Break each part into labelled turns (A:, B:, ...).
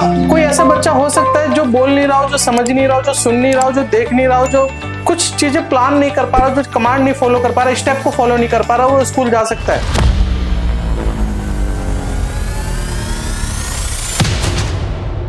A: कोई ऐसा बच्चा हो सकता है जो बोल नहीं रहा हो, जो समझ नहीं रहा हो, जो सुन नहीं रहा हो, जो देख नहीं रहा हो, जो कुछ चीजें प्लान नहीं कर पा रहा हो, जो कमांड नहीं फॉलो कर पा रहा, स्टेप को फॉलो नहीं कर पा रहा, वो स्कूल जा सकता है।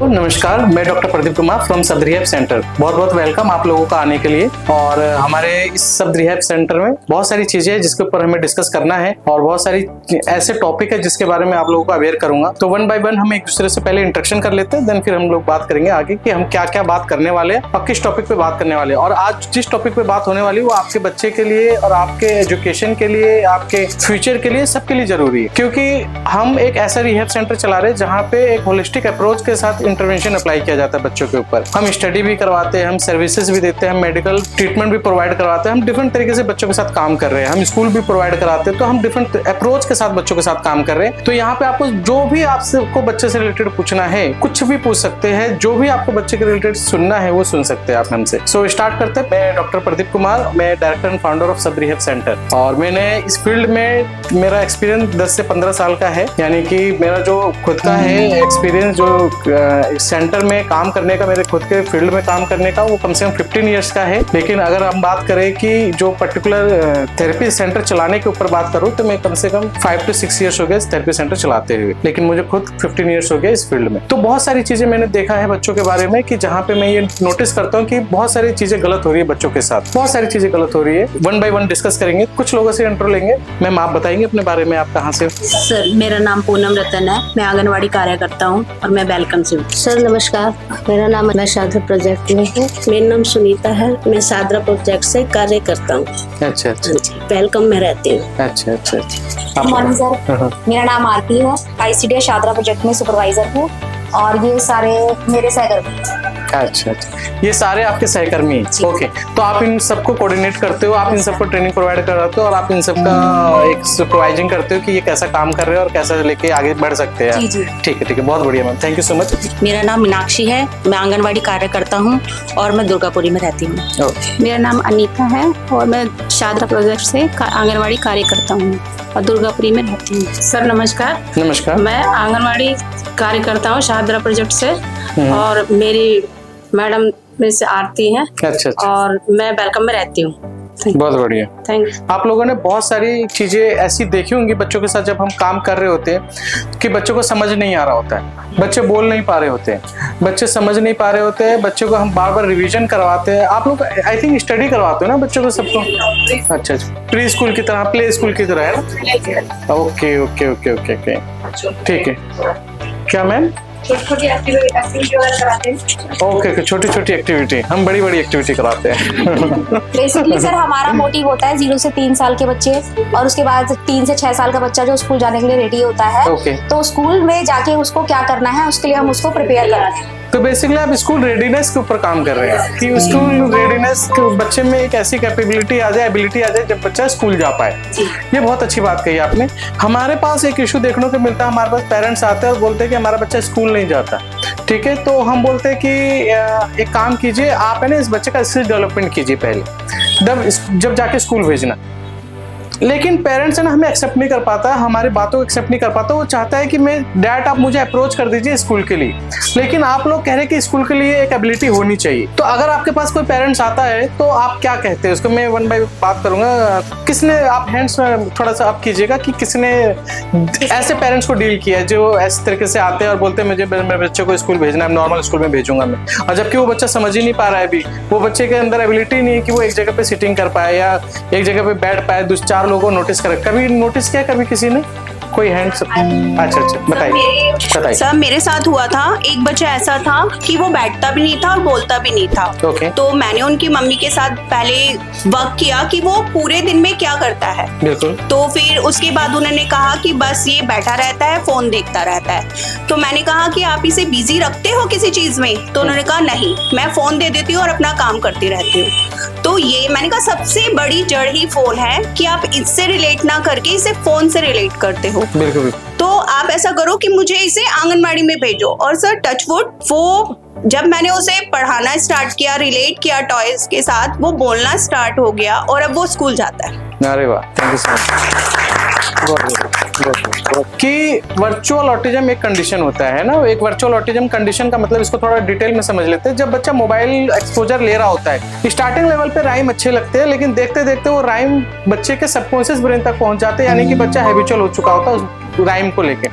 A: नमस्कार, मैं डॉक्टर प्रदीप कुमार फ्रॉम सब रिहैब सेंटर। बहुत बहुत वेलकम आप लोगों का आने के लिए। और हमारे इस सब रिहैब सेंटर में बहुत सारी चीजें हैं जिसके ऊपर हमें डिस्कस करना है और बहुत सारी ऐसे टॉपिक है जिसके बारे में आप लोगों को अवेयर करूंगा। तो वन बाय वन हम एक दूसरे से पहले इंट्रोडक्शन कर लेते हैं, देन फिर हम लोग बात करेंगे आगे कि हम क्या क्या बात करने वाले हैं और किस टॉपिक पे बात करने वाले हैं। और आज जिस टॉपिक पे बात होने वाली है वो आपके बच्चे के लिए और आपके एजुकेशन के लिए, आपके फ्यूचर के लिए, सबके लिए जरूरी है। क्योंकि हम एक ऐसा रिहैब सेंटर चला रहे हैं जहाँ पे एक होलिस्टिक अप्रोच के साथ इंटरवेंशन अप्लाई किया जाता है बच्चों के ऊपर। हम स्टडी भी करवाते हैं, हम सर्विसेज भी देते हैं, हम मेडिकल ट्रीटमेंट भी प्रोवाइड करवाते हैं, हम डिफरेंट तरीके से बच्चों के साथ काम कर रहे हैं, हम स्कूल भी प्रोवाइड कराते हैं। तो हम डिफरेंट अप्रोच के साथ बच्चों के साथ काम कर रहे हैं। तो यहाँ पे आपको जो भी आपको बच्चे से रिलेटेड पूछना है, कुछ भी पूछ सकते हैं, जो भी आपको बच्चे के रिलेटेड सुनना है वो सुन सकते हैं आप हमसे। सो स्टार्ट करते हैं। मैं डॉक्टर प्रदीप कुमार, मैं डायरेक्टर एंड फाउंडर ऑफ सब रिहैब सेंटर, और मैंने इस फील्ड में मेरा एक्सपीरियंस 10 से 15 साल का है। यानी कि मेरा जो खुद का है एक्सपीरियंस, जो सेंटर में काम करने का, मेरे खुद के फील्ड में काम करने का, वो कम से कम 15 ईयर्स का है। लेकिन अगर हम बात करें कि जो पर्टिकुलर थेरेपी सेंटर चलाने के ऊपर बात करूं तो मैं कम से कम 5 to 6 ईयर्स हो गए इस थेरेपी सेंटर चलाते हुए। लेकिन मुझे खुद 15 ईयर्स हो गए इस फील्ड में। तो बहुत सारी चीजें मैंने देखा है बच्चों के बारे में कि जहाँ पे मैं ये नोटिस करता हूँ कि बहुत सारी चीजें गलत हो रही है बच्चों के साथ, बहुत सारी चीजें गलत हो रही है। वन बाय वन डिस्कस करेंगे, कुछ लोगों से इंट्रो लेंगे। मैम आप बताएंगे अपने बारे में, आप कहाँ से?
B: सर मेरा नाम पूनम रतन है, मैं आंगनवाड़ी कार्यकर्ता हूँ और मैं बेलकम से हूँ।
C: सर नमस्कार, मेरा नाम मैं सादरा प्रोजेक्ट में हूँ।
B: मेरा नाम सुनीता है, मैं सादरा प्रोजेक्ट से कार्य करता हूँ।
A: अच्छा अच्छा,
B: वेलकम में रहती हूँ।
A: अच्छा अच्छा अच्छा।
D: मॉर्निंग सर, मेरा नाम आरती है, आईसीडीएस शादरा प्रोजेक्ट में सुपरवाइजर हूँ और ये सारे मेरे सहकर्मी हैं।
A: अच्छा अच्छा, ये सारे आपके सहकर्मी हैं। ओके, तो आप इन सबको कोऑर्डिनेट करते हो, आप इन सबको ट्रेनिंग प्रोवाइड कराते हो और आप इन सबका एक सुपरवाइजिंग करते हो कि ये कैसा काम कर रहे हैं और कैसा लेके आगे बढ़ सकते हैं।
D: जी।
A: ठीक है, बहुत बढ़िया ma'am, thank you so much.
B: मेरा नाम मीनाक्षी है, मैं आंगनवाड़ी कार्यकर्ता हूँ और मैं दुर्गापुरी में रहती हूँ।
E: मेरा नाम अनीता है और मैं शादरा प्रोजेक्ट से आंगनवाड़ी कार्यकर्ता हूँ और दुर्गापुरी में रहती हूँ।
F: सर नमस्कार।
A: नमस्कार।
F: मैं आंगनवाड़ी कार्यकर्ता हूँ शादरा प्रोजेक्ट से और मेरी मैडम में से आरती हैं।
A: अच्छा,
F: और मैं वेलकम में रहती हूँ।
A: बहुत बढ़िया,
F: थैंक यू।
A: आप लोगों ने बहुत सारी चीजें ऐसी देखी होंगी बच्चों के साथ जब हम काम कर रहे होते हैं कि बच्चों को समझ नहीं आ रहा होता है, बच्चे बोल नहीं पा रहे होते हैं, बच्चे समझ नहीं पा रहे होते हैं, बच्चों को हम बार बार रिवीजन करवाते हैं। आप लोग आई थिंक स्टडी करवाते हो ना बच्चों को सबको? अच्छा, प्री स्कूल की तरह, प्ले स्कूल की तरह है ना? Okay okay okay okay okay, ठीक है। क्या मैम?
D: छोटी एक्टिविटी वगैरह कराते हैं।
A: ओके, छोटी छोटी एक्टिविटी, हम बड़ी बड़ी एक्टिविटी कराते हैं।
D: बेसिकली सर हमारा मोटिव होता है 0 से 3 साल के बच्चे और उसके बाद 3 से 6 साल का बच्चा जो स्कूल जाने के लिए रेडी होता है।
A: Okay.
D: तो स्कूल में जाके उसको क्या करना है उसके लिए हम उसको प्रिपेयर कराते हैं।
A: तो बेसिकली आप स्कूल रेडीनेस के ऊपर काम कर रहे हैं कि स्कूल रेडीनेस बच्चे में एक ऐसी कैपेबिलिटी आ जाए, एबिलिटी आ जाए जब बच्चा स्कूल जा पाए। ये बहुत अच्छी बात कही आपने। हमारे पास एक इशू देखने को मिलता है, हमारे पास पेरेंट्स आते हैं और बोलते हैं कि हमारा बच्चा स्कूल नहीं जाता। ठीक है, तो हम बोलते हैं कि एक काम कीजिए, आप है ना इस बच्चे का स्किल डेवलपमेंट कीजिए पहले, जब जाके स्कूल भेजना। लेकिन पेरेंट्स है ना हमें एक्सेप्ट नहीं कर पाता, हमारी बातों को एक्सेप्ट नहीं कर पाता। वो चाहता है कि मैं डैड आप मुझे अप्रोच कर दीजिए स्कूल के लिए, लेकिन आप लोग कह रहे हैं कि स्कूल के लिए एक एबिलिटी होनी चाहिए। तो अगर आपके पास कोई पेरेंट्स आता है तो आप क्या कहते हैं उसको? मैं वन बाय बात करूंगा। किसने, आप हैंड्स थोड़ा सा अप कीजिएगा कि किसने ऐसे पेरेंट्स को डील किया है जो इस तरीके से आते हैं और बोलते हैं मुझे मेरे बच्चे को स्कूल भेजना है, नॉर्मल स्कूल में भेजूंगा मैं, और जबकि वो बच्चा समझ ही नहीं पा रहा है। अभी वो बच्चे के अंदर एबिलिटी नहीं है कि वो एक जगह पे सिटिंग कर पाए या एक जगह पे बैठ पाए, 2-4 लोगों को नोटिस करे। कभी नोटिस किया कभी किसी ने? कोई हैंड्स? अच्छा, बताइए।
B: सर मेरे साथ हुआ था, एक बच्चा ऐसा था कि वो बैठता भी नहीं था और बोलता भी नहीं था। तो मैंने उनकी मम्मी के साथ पहले वर्क किया कि वो पूरे दिन में क्या करता है।
A: बिल्कुल।
B: तो फिर उसके बाद उन्होंने कहा कि बस ये बैठा रहता है, फोन देखता रहता है। तो मैंने कहा कि आप इसे बिजी रखते हो किसी चीज में? तो उन्होंने कहा नहीं, मैं फोन दे देती हूँ और अपना काम करती रहती हूँ। तो ये मैंने कहा सबसे बड़ी जड़ ही फोन है कि आप इससे रिलेट ना करके इसे फोन से रिलेट करते हो।
A: बिल्कुल।
B: तो आप ऐसा करो कि मुझे इसे आंगनबाड़ी में भेजो। और सर टचवुड, वो जब मैंने उसे पढ़ाना स्टार्ट किया, रिलेट किया टॉयज के साथ, वो बोलना स्टार्ट हो गया और अब वो स्कूल जाता है।
A: अरे वाह, थैंक यू सो मच। कि वर्चुअल ऑटिज्म एक कंडीशन होता है ना। एक वर्चुअल ऑटिज्म कंडीशन का मतलब इसको थोड़ा डिटेल में समझ लेते हैं। जब बच्चा मोबाइल एक्सपोजर ले रहा होता है, स्टार्टिंग लेवल पे राइम अच्छे लगते हैं, लेकिन देखते देखते वो राइम बच्चे के सबकॉन्शियस ब्रेन तक पहुंच जाते हैं, यानी कि बच्चा हैबिचुअल हो चुका होता है उस राइम को लेके।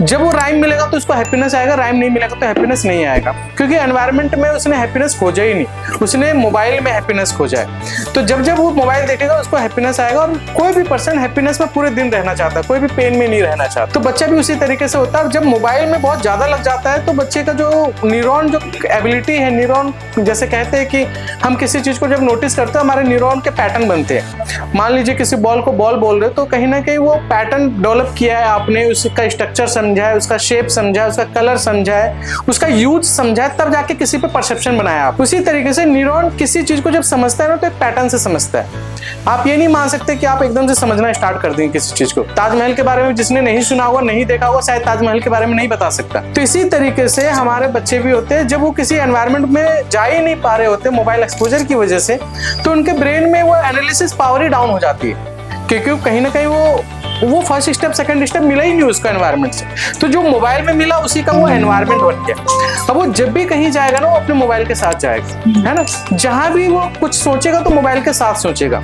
A: जब वो राइम मिलेगा तो उसको हैप्पीनेस आएगा, राइम नहीं मिलेगा तो हैप्पीनेस नहीं आएगा, क्योंकि एनवायरनमेंट में उसने हैप्पीनेस खोजा ही नहीं, उसने मोबाइल में हैप्पीनेस खोजा है। तो जब जब वो मोबाइल देखेगा उसको हैप्पीनेस आएगा। और कोई भी पर्सन हैप्पीनेस में पूरे दिन रहना चाहता है, कोई भी पेन में नहीं रहना चाहता। तो बच्चा भी उसी तरीके से होता है। जब मोबाइल में बहुत ज्यादा लग जाता है तो बच्चे का जो न्यूरॉन जो एबिलिटी है, न्यूरॉन जैसे कहते हैं कि हम किसी चीज को जब नोटिस करते हैं हमारे न्यूरॉन के पैटर्न बनते हैं। मान लीजिए किसी बॉल को बॉल बोल रहे हो तो कहीं ना कहीं वो पैटर्न डेवलप किया है आपने, उसका स्ट्रक्चर समझा है, उसका शेप समझा है, उसका कलर समझा है, उसका यूज समझा है, तब जाके किसी पे परसेप्शन बनाया आप। उसी तरीके से न्यूरॉन किसी चीज को जब समझता है ना तो एक पैटर्न से समझता है। आप ये नहीं मान सकते कि आप एकदम से समझना स्टार्ट कर देंगे किसी चीज को। ताजमहल के बारे में जिसने नहीं सुना होगा, नहीं देखा होगा, शायद ताजमहल के बारे में नहीं बता सकता। तो इसी तरीके से हमारे बच्चे भी होते हैं, जब वो किसी एनवायरनमेंट में जा ही नहीं पा रहे होते मोबाइल एक्सपोजर की वजह से, तो उनके ब्रेन में वो एनालिसिस पावर ही डाउन हो जाती है, क्योंकि कहीं ना कहीं वो फर्स्ट स्टेप सेकंड स्टेप मिला ही नहीं उसको एनवायरनमेंट से। तो जो मोबाइल में मिला उसी का वो एनवायरनमेंट बन गया। अब वो जब भी कहीं जाएगा ना वो अपने मोबाइल के साथ जाएगा, है ना। जहां भी वो कुछ सोचेगा तो मोबाइल के साथ सोचेगा।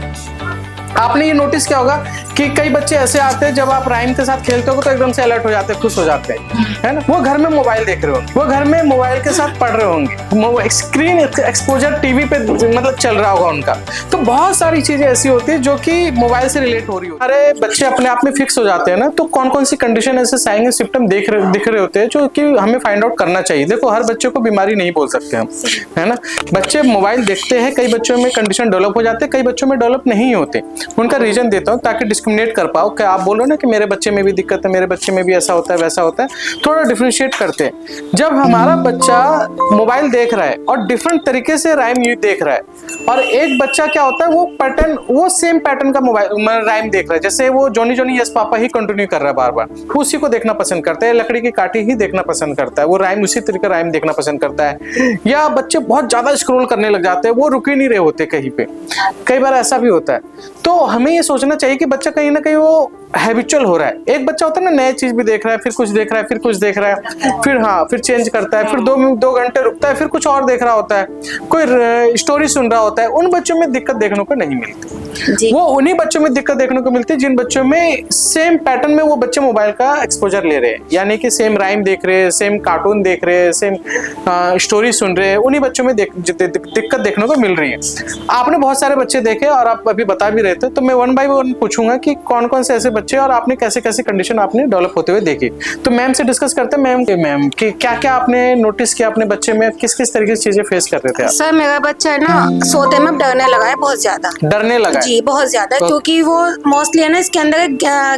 A: आपने ये नोटिस किया होगा कि कई बच्चे ऐसे आते हैं जब आप राइम के साथ खेलते हो तो एकदम से अलर्ट हो जाते हैं, खुश हो जाते हैं, है ना। वो घर में मोबाइल देख रहे होंगे, वो घर में मोबाइल के साथ पढ़ रहे होंगे, स्क्रीन एक्सपोजर टीवी पे मतलब चल रहा होगा उनका। तो बहुत सारी चीजें ऐसी होती है जो कि मोबाइल से रिलेट हो रही होती है। अरे बच्चे अपने आप में फिक्स हो जाते हैं ना, तो कौन कौन सी कंडीशन ऐसे साइन एंड सिम्टम दिख रहे होते हैं जो कि हमें फाइंड आउट करना चाहिए। देखो हर बच्चे को बीमारी नहीं बोल सकते हम, है ना। बच्चे मोबाइल देखते हैं, कई बच्चों में कंडीशन डेवलप हो जाते हैं, कई बच्चों में डेवलप नहीं होते। उनका रीजन देता हूँ ताकि डिस्क्रिमिनेट कर पाओ कि आप बोलो ना कि मेरे बच्चे में भी दिक्कत है, मेरे बच्चे में भी ऐसा होता है वैसा होता है, थोड़ा डिफरेंशिएट करते हैं। जब हमारा बच्चा मोबाइल देख रहा है और डिफरेंट तरीके से राइम देख रहा है, और एक बच्चा क्या होता है वो पैटर्न, वो सेम पैटर्न का मोबाइल राइम देख रहा है, जैसे वो जॉनी जॉनी यस पापा ही कंटिन्यू कर रहा है बार बार, उसी को देखना पसंद करता है, लकड़ी की काठी ही देखना पसंद करता है, वो राइम उसी तरीके का राइम देखना पसंद करता है। या बच्चे बहुत ज्यादा स्क्रॉल करने लग जाते हैं, वो रुक ही नहीं रहे होते कहीं पे, कई बार ऐसा भी होता है। तो हमें ये सोचना चाहिए कि बच्चा कहीं ना कहीं वो हैबिचुअल हो रहा है। एक बच्चा होता है ना नई चीज भी देख रहा है, फिर कुछ देख रहा है, फिर कुछ देख रहा है, फिर चेंज करता है, फिर 2 घंटे रुकता है, फिर कुछ और देख रहा होता है, कोई स्टोरी सुन रहा होता है। उन बच्चों में दिक्कत देखने को नहीं मिलती। वो उन्हीं बच्चों में दिक्कत देखने को मिलती है जिन बच्चों में सेम पैटर्न में वो बच्चे मोबाइल का एक्सपोजर ले रहे हैं, यानी कि सेम राइम देख रहे हैं, सेम कार्टून देख रहे हैं, सेम स्टोरी सुन रहे हैं। उन्हीं बच्चों में दिक्कत देखने को मिल रही है। आपने बहुत सारे बच्चे देखे और आप अभी बता भी रहे थे, तो मैं 1 बाय 1 पूछूंगा कि कौन कौन से ऐसे बच्चे और आपने कैसे कैसे कंडीशन आपने डेवलप होते हुए देखी। तो मैम से डिस्कस करते हैं। मैम कि क्या क्या आपने नोटिस किया अपने बच्चे में, किस किस तरीके की चीजें फेस कर रहे थे आप?
G: सर मेरा बच्चा है ना सोते में डरने लगा है, बहुत ज्यादा
A: डरने लगा
G: जी, बहुत ज्यादा, क्योंकि वो मोस्टली है ना इसके अंदर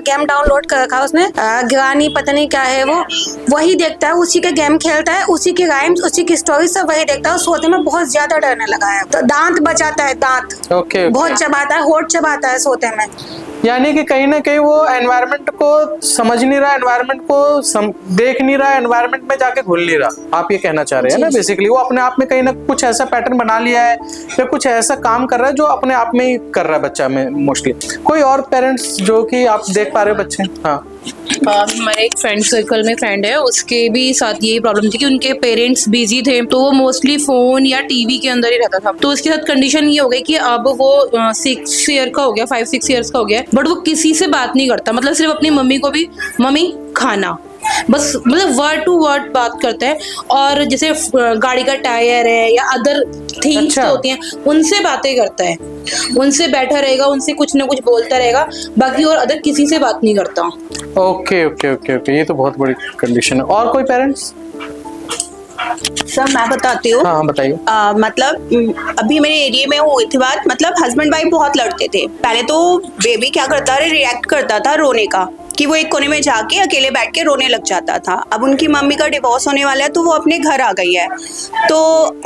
G: गेम डाउनलोड कर रखा है उसने, ग्रानी पता नहीं क्या है, वो वही देखता है, उसी के गेम खेलता है, उसी की राइम्स, उसी की स्टोरी सब वही देखता है। सोते में बहुत ज्यादा डरने लगा है, तो दांत बचाता है, दांत बहुत चबाता है, होठ चबाता है सोते में।
A: यानी कि कहीं ना कहीं वो एनवायरनमेंट को समझ नहीं रहा, एनवायरनमेंट को देख नहीं रहा, एनवायरनमेंट में जाके घुल नहीं रहा। आप ये कहना चाह रहे हैं ना बेसिकली, वो अपने आप में कहीं ना कुछ ऐसा पैटर्न बना लिया है या कुछ ऐसा काम कर रहा है जो अपने आप में ही कर रहा है बच्चा में मोस्टली। कोई और पेरेंट्स जो कि आप देख पा रहे हो बच्चे? हाँ,
H: हमारे एक फ्रेंड सर्कल में फ्रेंड है, उसके भी साथ यही प्रॉब्लम थी कि उनके पेरेंट्स बिजी थे, तो वो मोस्टली फोन या टीवी के अंदर ही रहता था। तो उसके साथ कंडीशन ये हो गई कि अब वो 6 ईयर का हो गया, 5-6 ईयर्स का हो गया, बट वो किसी से बात नहीं करता। मतलब सिर्फ अपनी मम्मी को भी मम्मी खाना, बस मतलब वर्ड टू वर्ड बात करता है। और जैसे गाड़ी का टायर है या अदर थिंग्स तो होती हैं, उनसे बातें करता है, उनसे बैठा रहेगा, उनसे कुछ ना कुछ बोलता रहेगा, बाकी और अदर किसी से बात नहीं करता।
A: ओके ओके ओके ओके, ये तो बहुत बड़ी कंडीशन है। और कोई पेरेंट्स?
B: सर मैं बताती हूँ।
A: हाँ बताइए।
B: मतलब अभी मेरे एरिया में हुई थी बात, मतलब हस्बैंड वाइफ बहुत लड़ते थे। पहले तो बेबी क्या करता है, रिएक्ट करता था रोने का, कि वो एक कोने में जाके अकेले बैठ के रोने लग जाता था। अब उनकी मम्मी का डिवोर्स होने वाला है तो वो अपने घर आ गई है, तो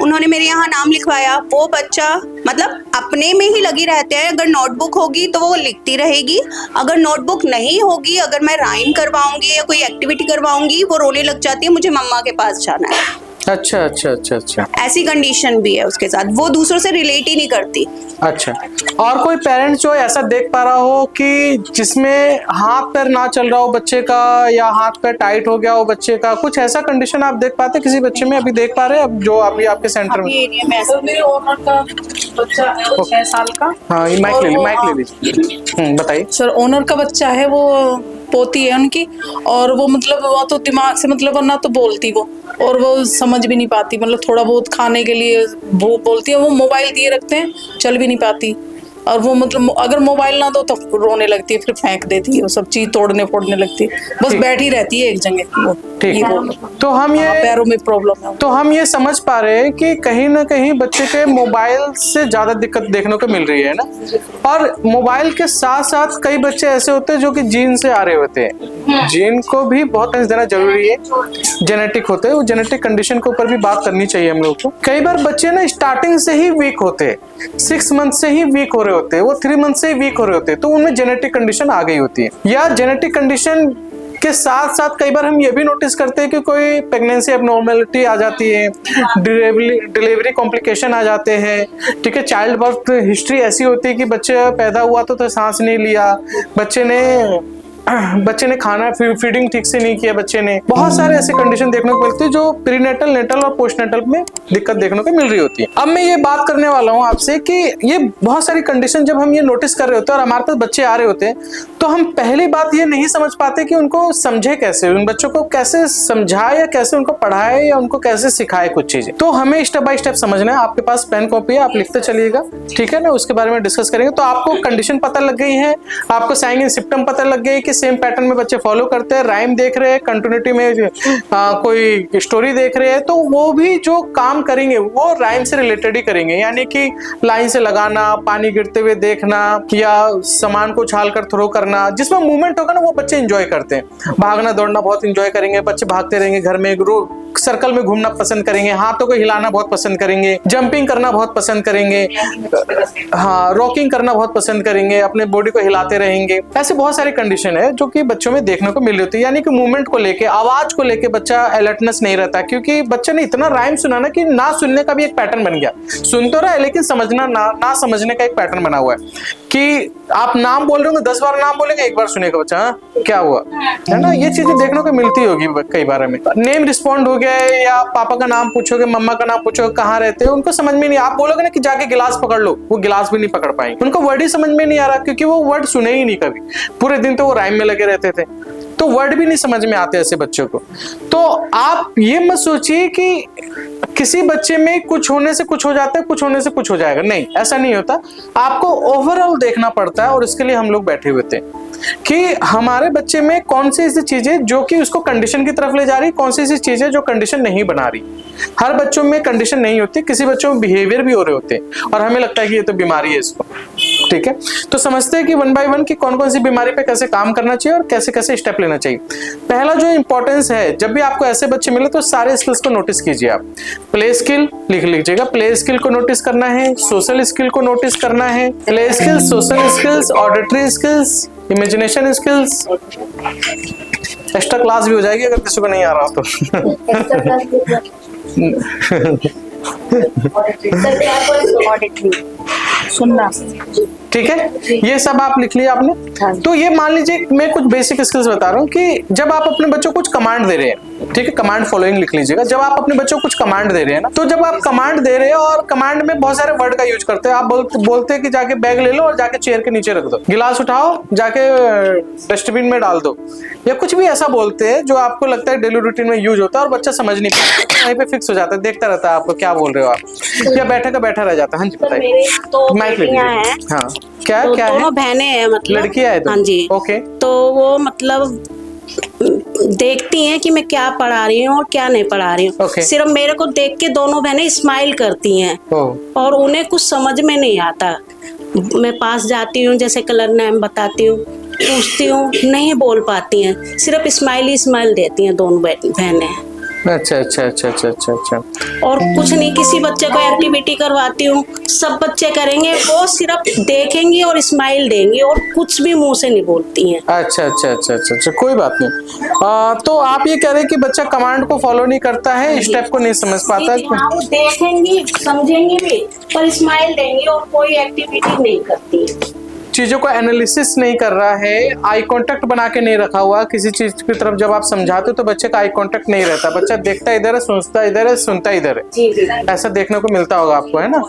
B: उन्होंने मेरे यहाँ नाम लिखवाया। वो बच्चा मतलब अपने में ही लगी रहते हैं, अगर नोटबुक होगी तो वो लिखती रहेगी, अगर नोटबुक नहीं होगी, अगर मैं राइम करवाऊंगी या कोई एक्टिविटी करवाऊंगी, वो रोने लग जाती है, मुझे मम्मा के पास जाना है।
A: अच्छा अच्छा अच्छा अच्छा
B: ऐसी कंडीशन भी है उसके साथ, वो दूसरों से रिलेट ही नहीं करती।
A: अच्छा। और कोई पेरेंट्स जो ऐसा देख पा रहा हो कि जिसमें हाथ पैर ना चल रहा हो बच्चे का, या हाथ पैर टाइट हो गया हो बच्चे का, कुछ ऐसा कंडीशन आप देख पाते किसी बच्चे में, अभी देख पा रहे हैं अब जो अभी आपके सेंटर में?
B: एरिया में
H: तो मेरे ओनर का बच्चा है 6 साल का।
A: हाँ, ये माइक ले लीजिए। बताइए
H: सर, ओनर का बच्चा है, वो पोती है उनकी, और वो मतलब वो तो दिमाग से मतलब ना तो बोलती वो, और वो समझ भी नहीं पाती, मतलब थोड़ा बहुत खाने के लिए वो बोलती है, वो मोबाइल दिए रखते हैं, चल भी नहीं पाती, और वो मतलब अगर मोबाइल ना दो तो रोने लगती है, फिर फेंक देती है, वो सब चीज तोड़ने फोड़ने लगती है, बस बैठी रहती है एक जगह वो।
A: ठीक
H: ये
A: है। तो हम ये
H: पैरों में प्रॉब्लम है।
A: तो हम ये समझ पा रहे हैं कि कहीं ना कहीं बच्चे के मोबाइल से ज्यादा दिक्कत देखने को मिल रही है ना, और मोबाइल के साथ साथ कई बच्चे ऐसे होते हैं जो कि जीन से आ रहे होते हैं। जीन को भी बहुत ध्यान देना जरूरी है, जेनेटिक होते हैं, वो जेनेटिक कंडीशन के ऊपर भी बात करनी चाहिए हम लोग को। कई बार बच्चे ना स्टार्टिंग से ही वीक होते हैं, 6 मंथ से ही वीक हो रहे होते हैं, वो 3 मंथ से ही वीक हो रहे होते हैं, तो उनमें जेनेटिक कंडीशन आ गई होती है। या जेनेटिक कंडीशन के साथ साथ कई बार हम ये भी नोटिस करते हैं कि कोई प्रेगनेंसी एबनॉर्मलिटी आ जाती है, डिलीवरी कॉम्प्लिकेशन आ जाते हैं, ठीक है, चाइल्ड बर्थ हिस्ट्री ऐसी होती है कि बच्चे पैदा हुआ तो सांस नहीं लिया, बच्चे ने खाना फीडिंग ठीक से नहीं किया, बच्चे ने बहुत सारे ऐसे कंडीशन देखने को मिलते हैं जो प्रीनेटल, नेटल और पोस्टनेटल में दिक्कत देखने को मिल रही होती है। अब मैं ये बात करने वाला हूँ आपसे कि ये बहुत सारी कंडीशन जब हम ये नोटिस कर रहे होते हैं और हमारे पास बच्चे आ रहे होते हैं, तो हम पहली बात ये नहीं समझ पाते कि उनको समझे कैसे, उन बच्चों को कैसे समझाए, या कैसे उनको पढ़ाए, या उनको कैसे सिखाए कुछ चीजें। तो हमें स्टेप बाय स्टेप समझना है। आपके पास पेन कॉपी है, आप लिखते चलिएगा, ठीक है ना, उसके बारे में डिस्कस करेंगे। तो आपको कंडीशन पता लग गई है, आपको साइन एंड सिम्टम पता लग गई कि सेम पैटर्न में बच्चे फॉलो करते हैं, राइम देख रहे हैं, कंटिन्यूटी में कोई स्टोरी देख रहे हैं, तो वो भी जो काम करेंगे वो राइम से रिलेटेड ही करेंगे, यानी कि लाइन से लगाना, पानी गिरते हुए देखना, या सामान को उछाल कर थ्रो करना, जिसमें मूवमेंट होगा ना वो बच्चे एंजॉय करते हैं। भागना दौड़ना बहुत एंजॉय करेंगे बच्चे, भागते रहेंगे घर में, सर्कल में घूमना पसंद करेंगे, हाथों को हिलाना बहुत पसंद करेंगे, जंपिंग करना बहुत पसंद करेंगे, हाँ, रॉकिंग करना बहुत पसंद करेंगे, अपने बॉडी को हिलाते रहेंगे। ऐसे बहुत सारी कंडीशन है जो कि बच्चों में देखने को मिल रही होती है, यानी कि मूवमेंट को लेके, आवाज को लेके बच्चा अलर्टनेस नहीं रहता, क्योंकि बच्चे ने इतना राइम सुना ना कि ना सुनने का भी एक पैटर्न बन गया, सुन तो रहा है लेकिन समझना ना समझने का एक पैटर्न बना हुआ है कि आप नाम बोल रहे हो 10 बार नाम बोलेंगे, 1 बार सुनेगा बच्चा, हाँ क्या हुआ, है ना, ये चीजें देखने को मिलती होगी कई बार हमें। नेम रिस्पॉन्ड हो गया, या पापा का नाम पूछोगे, मम्मा का नाम पूछोगे, कहाँ रहते हो, उनको समझ में नहीं, आप बोलोगे ना कि जाके गिलास पकड़ लो, वो गिलास भी नहीं पकड़ पाएंगे, उनको वर्ड ही समझ में नहीं आ रहा, क्योंकि वो वर्ड सुने ही नहीं कभी, पूरे दिन तो वो राइम में लगे रहते थे, तो वर्ड भी नहीं समझ में आते ऐसे बच्चों को। तो आप ये मत सोचिए कि किसी बच्चे में कुछ होने से कुछ हो जाता है, कुछ होने से कुछ हो जाएगा, नहीं, ऐसा नहीं होता। आपको ओवरऑल देखना पड़ता है, और इसके लिए हम लोग बैठे हुए थे कि हमारे बच्चे में कौन सी ऐसी चीजें जो कि उसको कंडीशन की तरफ ले जा रही, कौन सी ऐसी चीजें जो कंडीशन नहीं बना रही। हर बच्चों में कंडीशन नहीं होती, किसी बच्चों में बिहेवियर भी हो रहे होते हैं, और हमें लगता है कि ये तो बीमारी है इसको, ठीक है। तो समझते हैं कि 1 बाय 1 की कौन कौन सी बीमारी पे कैसे काम करना चाहिए और कैसे कैसे स्टेप लेना चाहिए। पहला जो इंपॉर्टेंस है, जब भी आपको ऐसे बच्चे मिले तो सारे स्किल्स को नोटिस कीजिए। आप प्ले स्किल लिख लीजिएगा, प्ले स्किल को नोटिस करना है, सोशल स्किल को नोटिस करना है, play skills, social skills, auditory skills, imagination skills, extra class भी हो जाएगी अगर किसी को नहीं आ रहा तो।
E: सुनना,
A: ठीक है, ये सब आप लिख लिया आपने। तो ये मान लीजिए मैं कुछ बेसिक स्किल्स बता रहा हूँ कि जब आप अपने बच्चों को कुछ कमांड दे रहे हैं, ठीक है, कमांड फॉलोइंग लिख लीजिएगा। जब आप अपने बच्चों को कुछ कमांड दे रहे हैं ना, तो जब आप कमांड दे रहे हैं और कमांड में बहुत सारे वर्ड का यूज करते हैं, आप बोलते हैं कि जाके बैग ले लो और जाके चेयर के नीचे रख दो, गिलास उठाओ जाके डस्टबिन में डाल दो, या कुछ भी ऐसा बोलते हैं जो आपको लगता है डेली रूटीन में यूज होता है और बच्चा समझ नहीं पाता, वहीं पे फिक्स हो जाता है, देखता रहता है आपको क्या बोल रहे हो आप, या बैठा का बैठा रह जाता है। हाँ जी बताइए, माइक ले लीजिए। हाँ, क्या
E: तो
A: क्या है?
E: दोनों बहनें हैं, मतलब
A: लड़कियां है?
E: हाँ जी।
A: ओके।
E: तो वो मतलब देखती हैं कि मैं क्या पढ़ा रही हूँ और क्या नहीं पढ़ा रही हूँ।
A: Okay.
E: सिर्फ मेरे को देख के दोनों बहनें स्माइल करती हैं और उन्हें कुछ समझ में नहीं आता। मैं पास जाती हूँ, जैसे कलर नेम बताती हूँ, पूछती हूँ, नहीं बोल पाती हैं, सिर्फ स्माइल देती हैं दोनों बहनें।
A: अच्छा अच्छा अच्छा अच्छा अच्छा अच्छा।
E: और कुछ नहीं, किसी बच्चे को एक्टिविटी करवाती हूँ, सब बच्चे करेंगे, वो सिर्फ देखेंगी और स्माइल देंगी और कुछ भी मुंह से नहीं बोलती हैं।
A: अच्छा अच्छा अच्छा अच्छा अच्छा, कोई बात नहीं। तो आप ये कह रहे हैं कि बच्चा कमांड को फॉलो नहीं करता है, स्टेप को नहीं समझ पाता।
E: जी, हाँ, वो देखेंगी समझेंगी भी पर स्माइल देंगी और कोई एक्टिविटी नहीं करती है।
A: चीजों को एनालिसिस नहीं कर रहा है, आई कांटेक्ट बना के नहीं रखा हुआ किसी चीज की तरफ। जब आप समझाते हो तो बच्चे का आई कांटेक्ट नहीं रहता, बच्चा देखता इधर है, सोचता इधर है, सुनता इधर है।
E: जी जी।
A: ऐसा देखने को मिलता होगा आपको, है ना।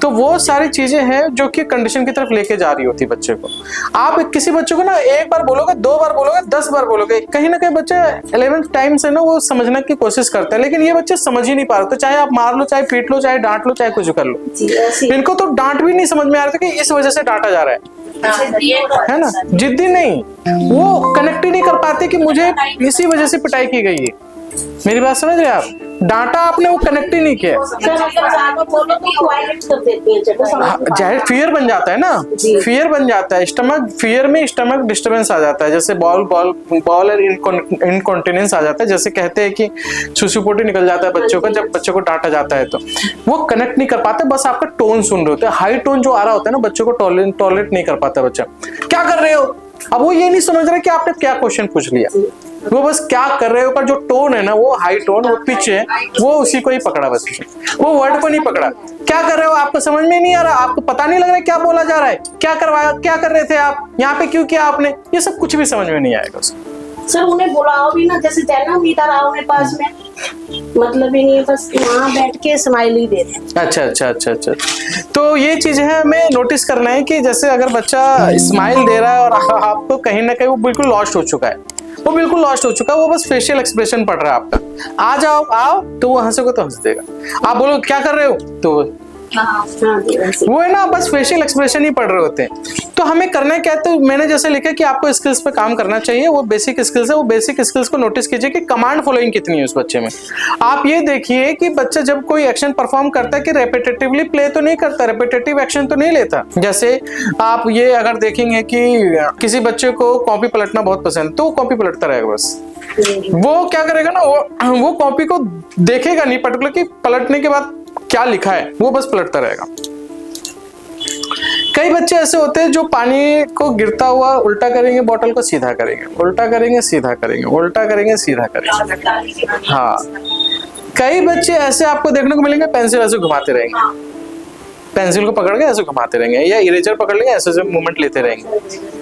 A: तो वो सारी चीजें हैं जो कि कंडीशन की तरफ लेके जा रही होती बच्चे को। आप किसी बच्चे को ना एक बार बोलोगे, 2 बार बोलोगे, 10 बार बोलोगे, कहीं ना कहीं बच्चा 11th टाइम से ना वो समझने की कोशिश करता है, लेकिन ये बच्चे समझ ही नहीं पा रहे। तो चाहे आप मार लो, चाहे पीट लो, चाहे डांट लो, चाहे कुछ कर लो,
E: जी, ऐसी
A: इनको तो डांट भी नहीं समझ में आ रहा था कि इस वजह से डांटा जा रहा है ना। जिद्दी नहीं, वो कनेक्ट ही नहीं कर पाते कि मुझे इसी वजह से पिटाई की गई है। मेरी बात समझ रहे हैं आप? डांटा आपने, वो कनेक्ट ही नहीं किया। जाहिर फियर बन जाता है ना, फियर बन जाता है। स्टमक फियर में स्टमक डिस्टर्बेंस आ जाता है, जैसे बॉल इनकॉन्टिनेंस आ जाता है। जैसे कहते हैं कि सुसुपोटी निकल जाता है बच्चों का जब बच्चों को डांटा जाता है, तो वो कनेक्ट नहीं कर पाते, बस आपका टोन सुन रहे होते हैं। हाई टोन जो आ रहा होता है ना, बच्चों को टॉलरेट नहीं कर पाता बच्चा। क्या कर रहे हो? अब वो ये नहीं समझ रहे कि आपने क्या क्वेश्चन पूछ लिया, वो बस क्या कर रहे हो पर जो टोन है ना, वो हाई टोन, वो पिच है, वो उसी को ही पकड़ा, बस वो वर्ड को नहीं पकड़ा। क्या कर रहे हो आपको समझ में नहीं आ रहा, आपको पता नहीं लग रहा है क्या बोला जा रहा है, क्या करवाया, क्या कर रहे थे आप, यहाँ पे क्यों किया आपने, ये सब कुछ भी समझ में नहीं आएगा उसको।
E: सर उन्हें बुलाओ भी ना, जैसे जैनब इधर आओ मेरे पास में, मतलब ही नहीं है, बस वहाँ बैठ के स्माइल ही दे रहे।
A: अच्छा अच्छा अच्छा अच्छा। तो ये चीज है हमें नोटिस करना है कि जैसे अगर बच्चा स्माइल दे रहा है और आपको कहीं ना कहीं वो बिल्कुल लॉस्ट हो चुका है, वो बिल्कुल लॉस्ट हो चुका है, वो बस फेशियल एक्सप्रेशन पढ़ रहा है आपका। आ जाओ आओ तो वो हंसोगे तो हंस देगा, आप बोलो क्या कर रहे हो तो वो है ना, बस फेशियल एक्सप्रेशन ही पढ़ रहे होते हैं। तो हमें करना क्या है, तो मैंने जैसे लिखा कि आपको स्किल्स पे काम करना चाहिए, वो बेसिक स्किल्स है, वो बेसिक स्किल्स को नोटिस कीजिए कि कमांड फॉलोइंग कितनी है उस बच्चे में। आप ये देखिए कि बच्चा जब कोई एक्शन परफॉर्म करता है कि रेपिटेटिवली प्ले तो नहीं करता, रेपिटेटिव एक्शन तो नहीं लेता। जैसे आप ये अगर देखेंगे कि किसी बच्चे को कॉपी पलटना बहुत पसंद, तो वो कॉपी पलटता रहेगा बस। वो क्या करेगा ना, वो कॉपी को देखेगा नहीं पर्टिकुलर कि पलटने के बाद क्या लिखा है, वो बस पलटता रहेगा। कई बच्चे ऐसे होते हैं जो पानी को गिरता हुआ उल्टा करेंगे, बोतल को सीधा करेंगे, उल्टा करेंगे सीधा करेंगे, उल्टा करेंगे सीधा करेंगे। हाँ, कई बच्चे ऐसे आपको देखने को मिलेंगे, पेंसिल ऐसे घुमाते रहेंगे, पेंसिल को पकड़ के ऐसे घुमाते रहेंगे, या इरेजर पकड़ लेंगे ऐसे मूवमेंट लेते रहेंगे।